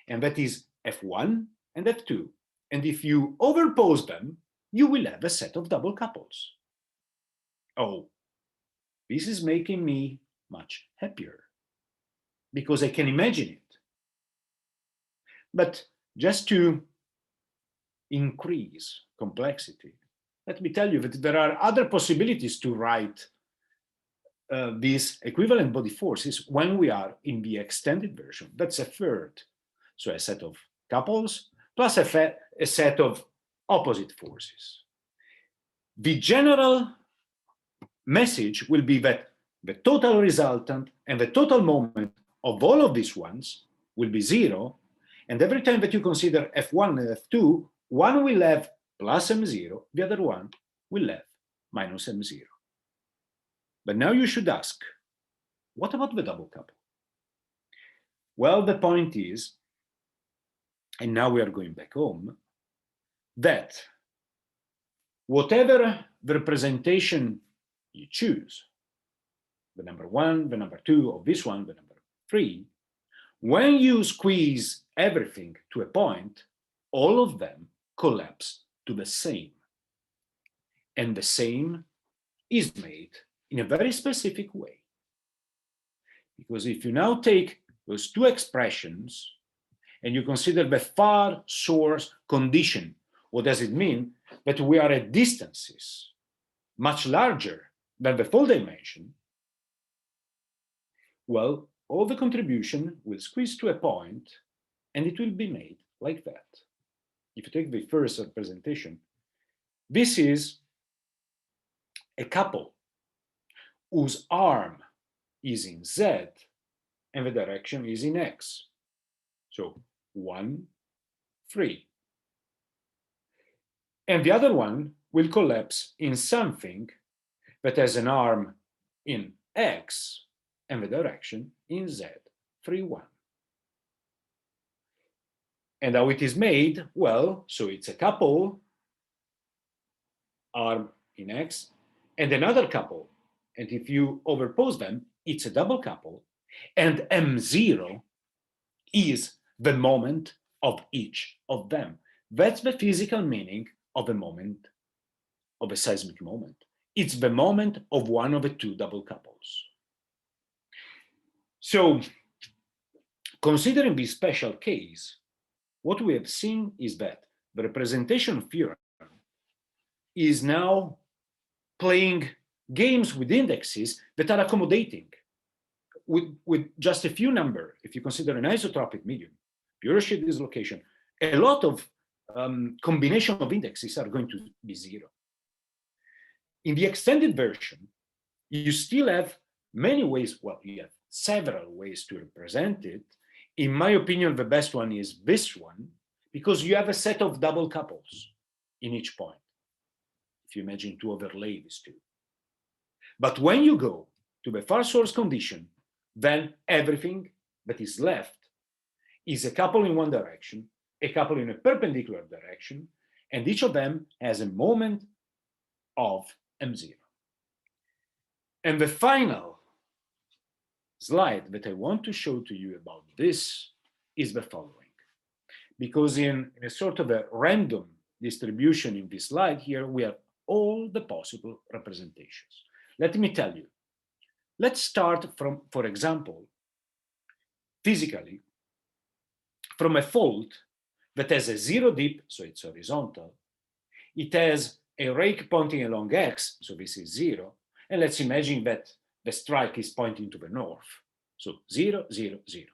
And that is F1 and F2. And if you overpose them, you will have a set of double couples. Oh, this is making me much happier because I can imagine it. But just to increase complexity, let me tell you that there are other possibilities to write these equivalent body forces when we are in the extended version. That's a third. So a set of couples plus a set of opposite forces. The general message will be that the total resultant and the total moment of all of these ones will be 0. And every time that you consider F1 and F2, one will have plus M0, the other one will have minus M0. But now you should ask, what about the double couple? Well, the point is, and now we are going back home, that whatever the representation you choose, the number 1, the number 2, or this one, the number 3, when you squeeze everything to a point, all of them collapse to the same. And the same is made in a very specific way. Because if you now take those two expressions and you consider the far source condition, what does it mean? That we are at distances much larger than the full dimension. Well, all the contribution will squeeze to a point and it will be made like that. If you take the first representation, this is a couple whose arm is in Z and the direction is in X. So 1, 3. And the other one will collapse in something that has an arm in X and the direction in Z, 3, 1. And how it is made? Well, so it's a couple, arm in X, and another couple. And if you overpose them, it's a double couple. And M0 is the moment of each of them. That's the physical meaning of a moment, of a seismic moment. It's the moment of one of the two double couples. So, considering this special case, what we have seen is that the representation theorem is now playing games with indexes that are accommodating with just a few numbers. If you consider an isotropic medium, pure shear dislocation, a lot of combination of indexes are going to be 0. In the extended version, you still have many ways, well, you have several ways to represent it. In my opinion, the best one is this one, because you have a set of double couples in each point, if you imagine to overlay these two. But when you go to the far source condition, then everything that is left is a couple in one direction, a couple in a perpendicular direction, and each of them has a moment of M0. And the final slide that I want to show to you about this is the following. Because in a sort of a random distribution in this slide here, we have all the possible representations. Let me tell you. Let's start from, for example, physically, from a fault that has a 0 dip, so it's horizontal. It has a rake pointing along X, so this is 0. And let's imagine that the strike is pointing to the north. So 0, 0, 0.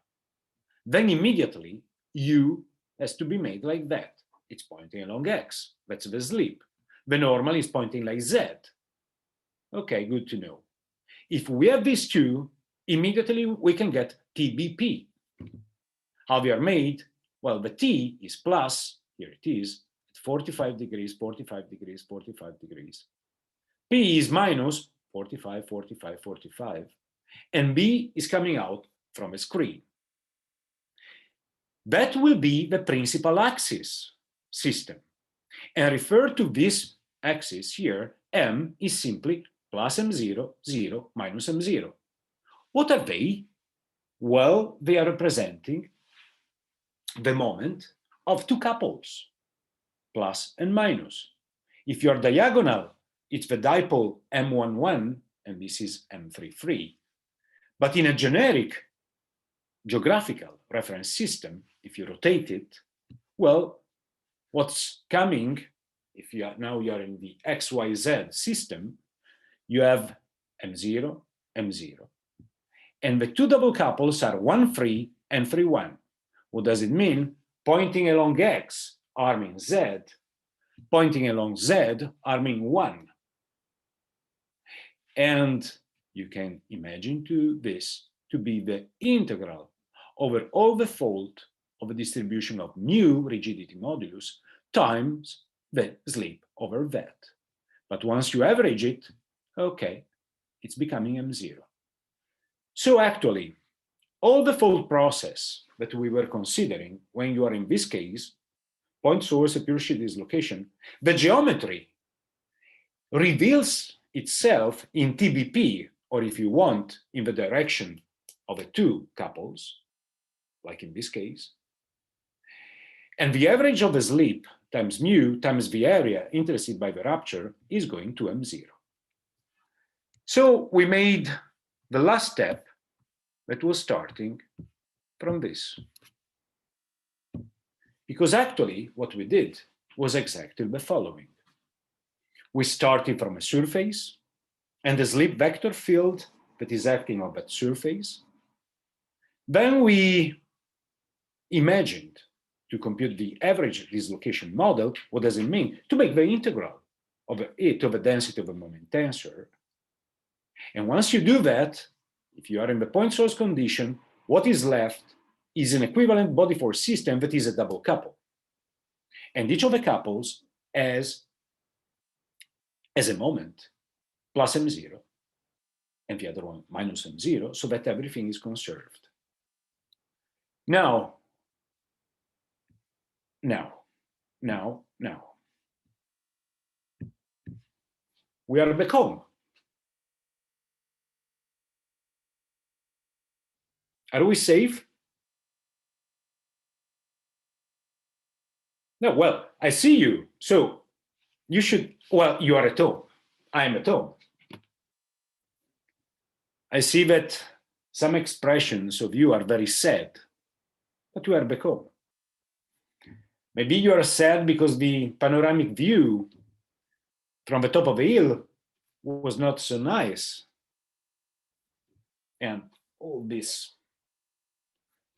Then immediately, U has to be made like that. It's pointing along X. That's the slip. The normal is pointing like Z. Okay, good to know. If we have these two, immediately we can get TBP. How they are made? Well, the T is plus, here it is, 45 degrees, 45 degrees, 45 degrees. P is minus 45, 45, 45. And B is coming out from a screen. That will be the principal axis system. And refer to this axis here, M is simply plus M0, 0, minus M0. What are they? Well, they are representing the moment of two couples, plus and minus. If you're diagonal, it's the dipole M11, and this is M33. But in a generic geographical reference system, if you rotate it, well, what's coming, if you are now you're in the XYZ system, you have M0, M0. And the two double couples are 1, 3 and 3, 1. What does it mean? Pointing along X, arming Z. Pointing along Z, arming 1. And you can imagine this to be the integral over all the fold of a distribution of mu rigidity modulus times the slip over that. But once you average it, okay, it's becoming M0. So actually, all the fold process that we were considering when you are in this case, point source, a pure shear dislocation, the geometry reveals itself in TBP, or if you want, in the direction of the two couples, like in this case. And the average of the slip times mu times the area interested by the rupture is going to M0. So we made the last step that was starting from this. Because actually what we did was exactly the following. We started from a surface and the slip vector field that is acting on that surface. Then we imagined to compute the average dislocation model. What does it mean? To make the integral of it of the density of a moment tensor. And once you do that, if you are in the point source condition, what is left is an equivalent body force system that is a double couple. And each of the couples has, as a moment, plus m0, and the other one minus m0, so that everything is conserved. Now, we are back home. Are we safe? No, well, I see you. So you should, well, you are at home. I am at home. I see that some expressions of you are very sad, but you are back home. Maybe you are sad because the panoramic view from the top of the hill was not so nice. And all this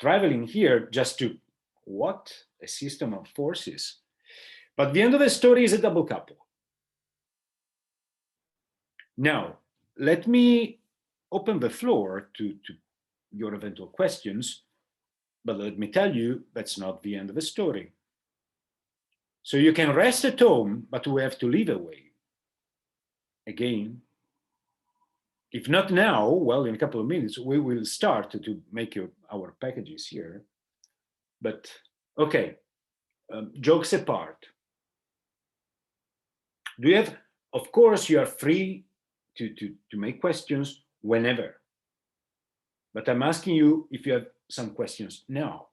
traveling here just to, what? A system of forces. But the end of the story is a double couple. Now, let me open the floor to your eventual questions, but let me tell you, that's not the end of the story. So you can rest at home, but we have to leave away. Again, if not now, well, in a couple of minutes, we will start to make our packages here. But okay, jokes apart. Do you have, of course, you are free to make questions whenever. But I'm asking you if you have some questions now.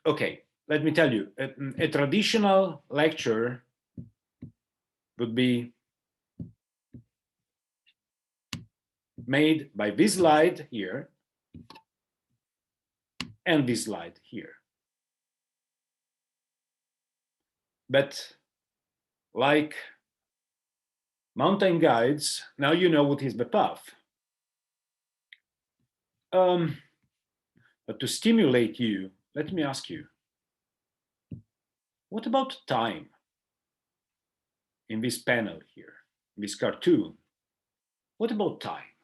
Okay, let me tell you, a traditional lecture would be made by this slide here and this slide here. But like mountain guides, now you know what is the path. But to stimulate you, let me ask you, what about time in this panel here, in this cartoon? What about time?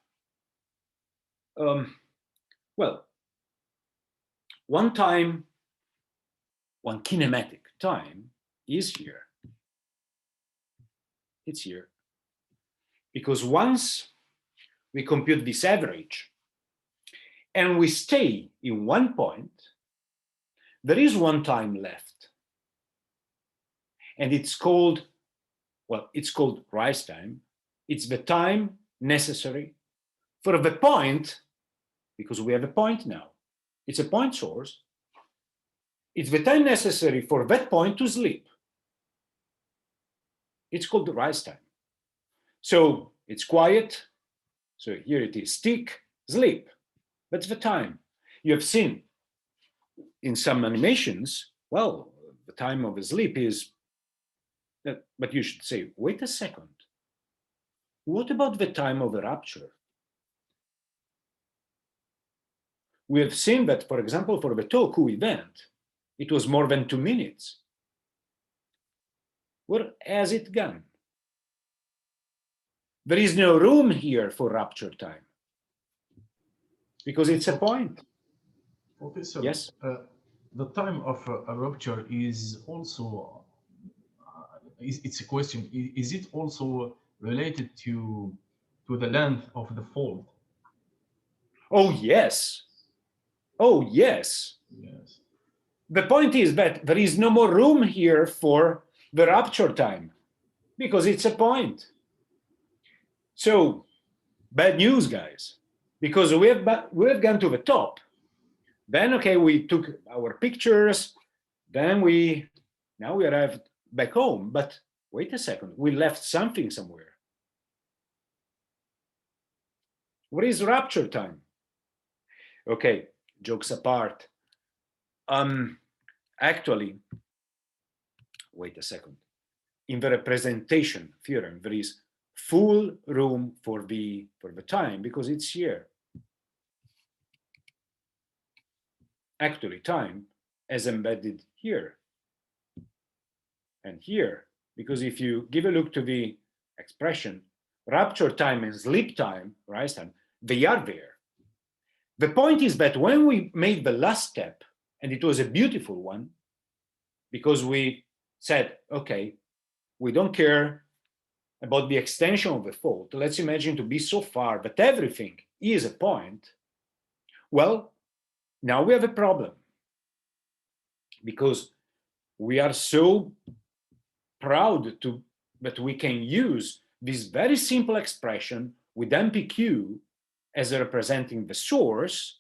Well, one kinematic time is here. It's here. Because once we compute this average and we stay in one point, there is one time left. And it's called, well, it's called rise time. It's the time necessary for the point, because we have a point now. It's a point source. It's the time necessary for that point to sleep. It's called the rise time. So it's quiet. So here it is, tick, sleep. That's the time. You have seen in some animations, well, the time of a sleep is, but you should say, wait a second. What about the time of a rupture? We have seen that, for example, for the Toku event, it was more than 2 minutes. Where has it gone? There is no room here for rupture time because it's a point. Okay, so yes, the time of a rupture is also, it's a question, is it also related to the length of the fold? Oh, yes. Oh, yes. Yes. The point is that there is no more room here for the rupture time because it's a point. So bad news, guys, because we have gone to the top. Then, okay, we took our pictures. Then now we arrived back home. But wait a second, we left something somewhere. What is rupture time? Okay, jokes apart. Actually, wait a second. In the representation theorem, there is full room for the time because it's here. Actually, time is embedded here. and here, because if you give a look to the expression, rupture time and slip time, rise time, they are there. The point is that when we made the last step, and it was a beautiful one, because we said, okay, we don't care about the extension of the fault. Let's imagine to be so far that everything is a point. Well, now we have a problem, because we are so proud that we can use this very simple expression with MPQ as representing the source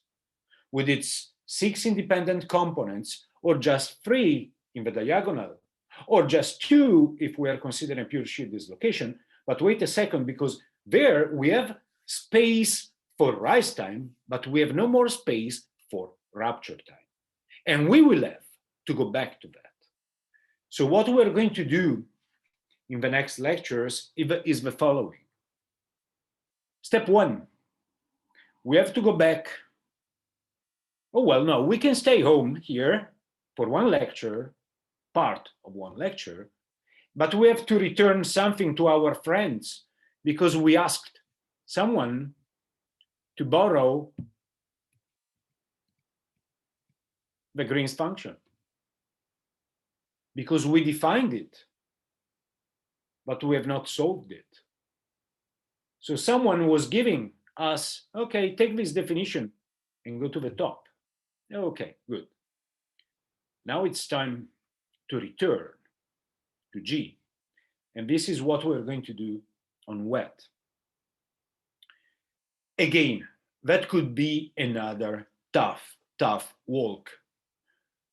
with its 6 independent components, or just 3 in the diagonal, or just 2 if we are considering pure shear dislocation. But wait a second, because there we have space for rise time, but we have no more space for rupture time. And we will have to go back to that. So what we're going to do in the next lectures is the following. Step 1, we have to go back. Oh, well, no, we can stay home here for one lecture, part of one lecture, but we have to return something to our friends because we asked someone to borrow the Green's function because we defined it, but we have not solved it. So someone was giving us, okay, take this definition and go to the top. Okay, good. Now it's time to return to G. And this is what we're going to do on wet. Again, that could be another tough walk.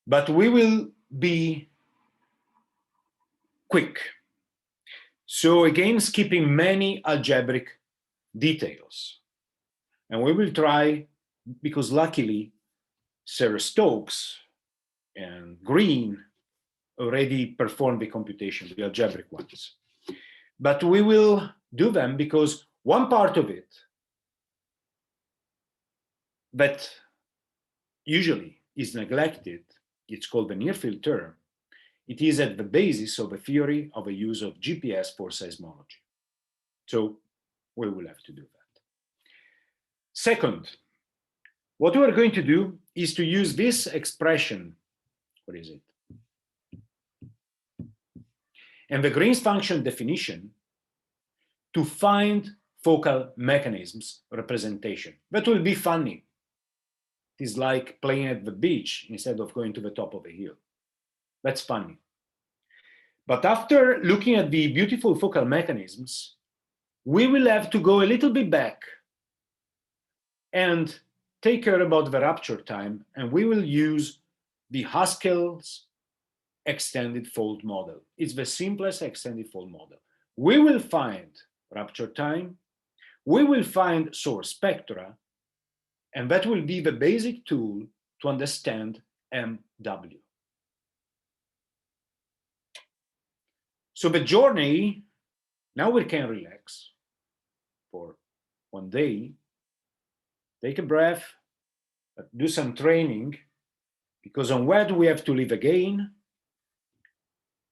But we will be quick. So again, skipping many algebraic details. And we will try, because luckily, Sarah Stokes and Green already performed the computation, the algebraic ones. But we will do them because one part of it that usually is neglected, it's called the near-field term. It is at the basis of a theory of a use of GPS for seismology. So we will have to do that. Second, what we're going to do is to use this expression, what is it? And the Green's function definition to find focal mechanisms representation. That will be funny. It is like playing at the beach instead of going to the top of a hill. That's funny. But after looking at the beautiful focal mechanisms, we will have to go a little bit back and take care about the rupture time, and we will use the Haskell's extended fold model. It's the simplest extended fold model. We will find rupture time, we will find source spectra, and that will be the basic tool to understand MW. So the journey, now we can relax for one day, take a breath, do some training, because on wet we have to live again,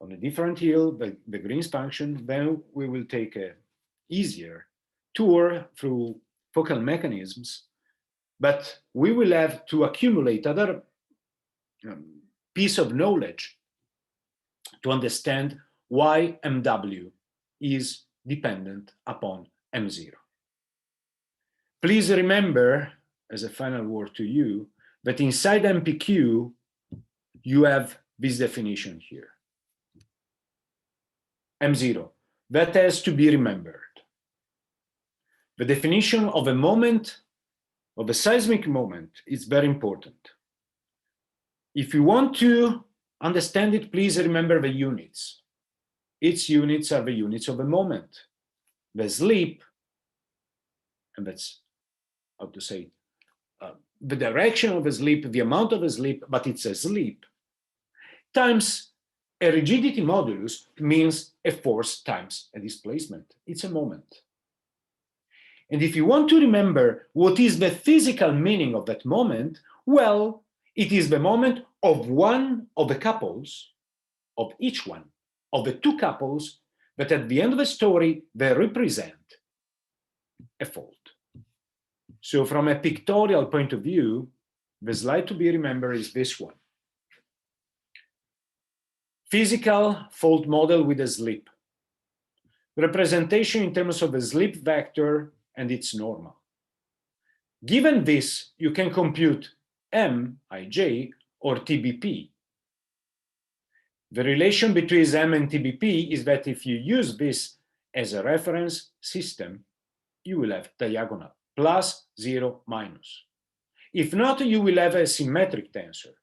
on a different hill, the Green's function. Then we will take a easier tour through focal mechanisms, but we will have to accumulate other piece of knowledge to understand why MW is dependent upon M0. Please remember, as a final word to you, that inside MPQ, you have this definition here. M0, that has to be remembered. The definition of a moment, of a seismic moment, is very important. If you want to understand it, please remember the units. Its units are the units of a moment. The slip, and that's how to say, the direction of a slip, the amount of a slip, but it's a slip, times a rigidity modulus means a force times a displacement. It's a moment. And if you want to remember what is the physical meaning of that moment, well, it is the moment of one of the couples of each one of the two couples, but at the end of the story, they represent a fault. So from a pictorial point of view, the slide to be remembered is this one. Physical fault model with a slip. Representation in terms of a slip vector and its normal. Given this, you can compute M, Ij, or TBP. The relation between M and TBP is that if you use this as a reference system, you will have diagonal, plus, 0, minus. If not, you will have a symmetric tensor,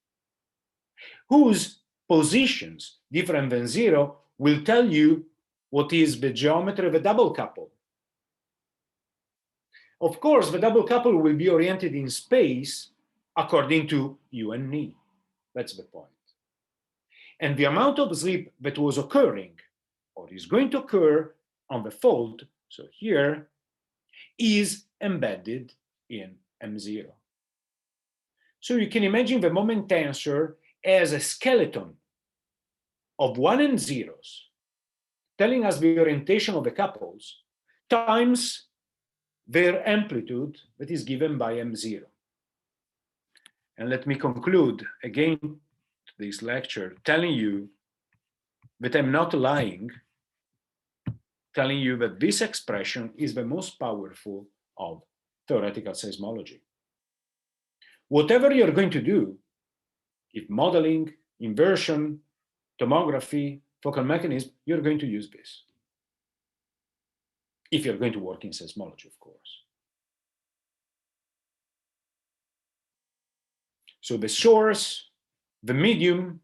whose positions different than 0 will tell you what is the geometry of a double couple. Of course, the double couple will be oriented in space according to U and N. That's the point. And the amount of slip that was occurring or is going to occur on the fault, so here, is embedded in M0. So you can imagine the moment tensor as a skeleton of 1 and zeros, telling us the orientation of the couples times their amplitude that is given by M0. And let me conclude again this lecture telling you that I'm not lying, telling you that this expression is the most powerful of theoretical seismology. Whatever you're going to do, if modeling, inversion, tomography, focal mechanism, you're going to use this. If you're going to work in seismology, of course. So the source, the medium,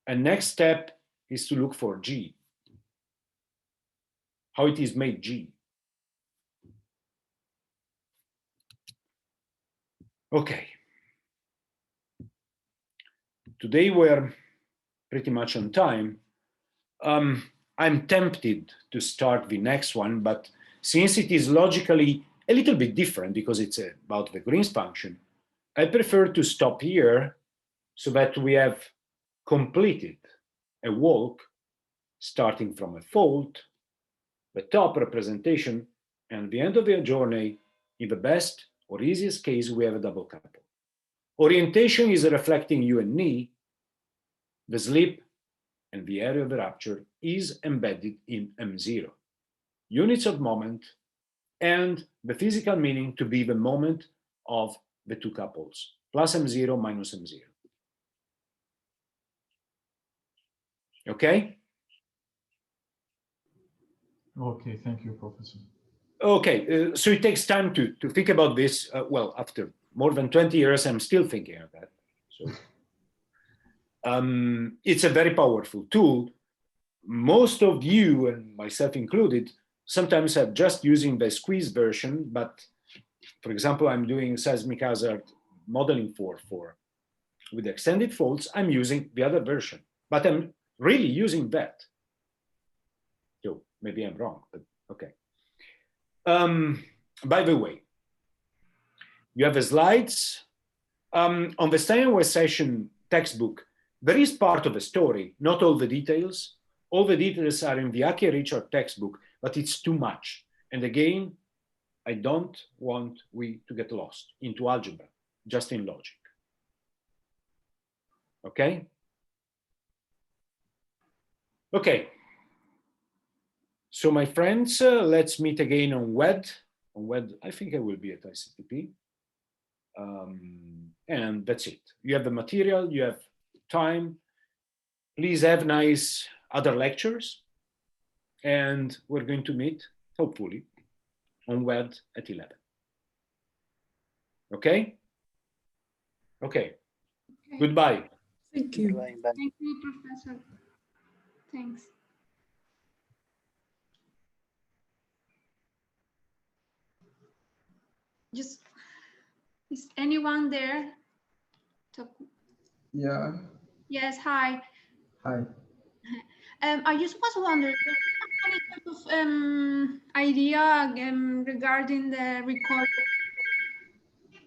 and next step is to look for G. How it is made G. Okay. Today we're pretty much on time. I'm tempted to start the next one, but since it is logically a little bit different because it's about the Green's function, I prefer to stop here so that we have completed a walk starting from a fault, the top representation, and the end of the journey. In the best or easiest case, we have a double couple. Orientation is reflecting U and N. The slip and the area of the rupture is embedded in M0. Units of moment and the physical meaning to be the moment of the two couples, plus M0, minus M0. Okay? Okay, thank you, Professor. Okay, so it takes time to think about this. Well, after more than 20 years, I'm still thinking of that. So it's a very powerful tool. Most of you, and myself included, sometimes are just using the squeeze version, but for example, I'm doing seismic hazard modeling with extended faults, I'm using the other version, but I'm really using that. So maybe I'm wrong, but okay. By the way, you have the slides. On the Steinway session textbook, there is part of the story, not all the details. All the details are in the Aki Richard textbook, but it's too much. And again, I don't want we to get lost into algebra, just in logic. Okay? Okay. So my friends, let's meet again on WED. On WED, I think I will be at ICTP. And that's it. You have the material, you have time. Please have nice other lectures. And we're going to meet, hopefully, on WED at 11. Okay? Okay. Goodbye. Thank you. Thank you, Professor. Thanks. Just, is anyone there? Yeah. Yes, hi. Hi. I just was wondering, any type of idea regarding the recording?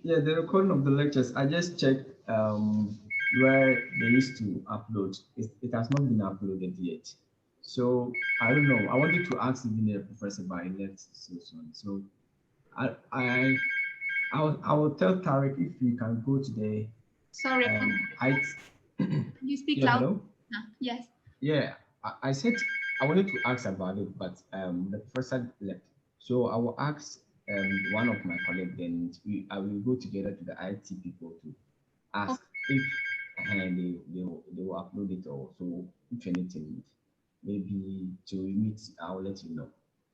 Yeah, the recording of the lectures, I just checked where they used to upload. It has not been uploaded yet. So I don't know. I wanted to ask even the professor, but he left so soon. So I will tell Tarek if we can go to the Sorry, height. you speak Yeah, loud. hello? Yes. Yeah, I said I wanted to ask about it, but the professor left. So I will ask one of my colleagues, then I will go together to the IT people to ask if they will upload it, or so if anything, maybe to meet, I'll let you know.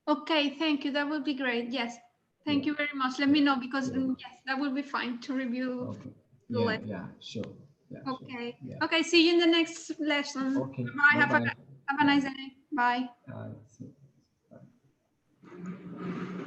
Okay, thank you. That would be great. Yes. Thank Yeah. you very much. Let me know, because Yeah. yes, that would be fine to review. Okay. the Yeah, lesson. yeah, sure. Yeah, Okay. sure. Yeah. Okay, see you in the next lesson. Okay. Bye. Have Bye-bye. a nice day. Bye. See you. Bye.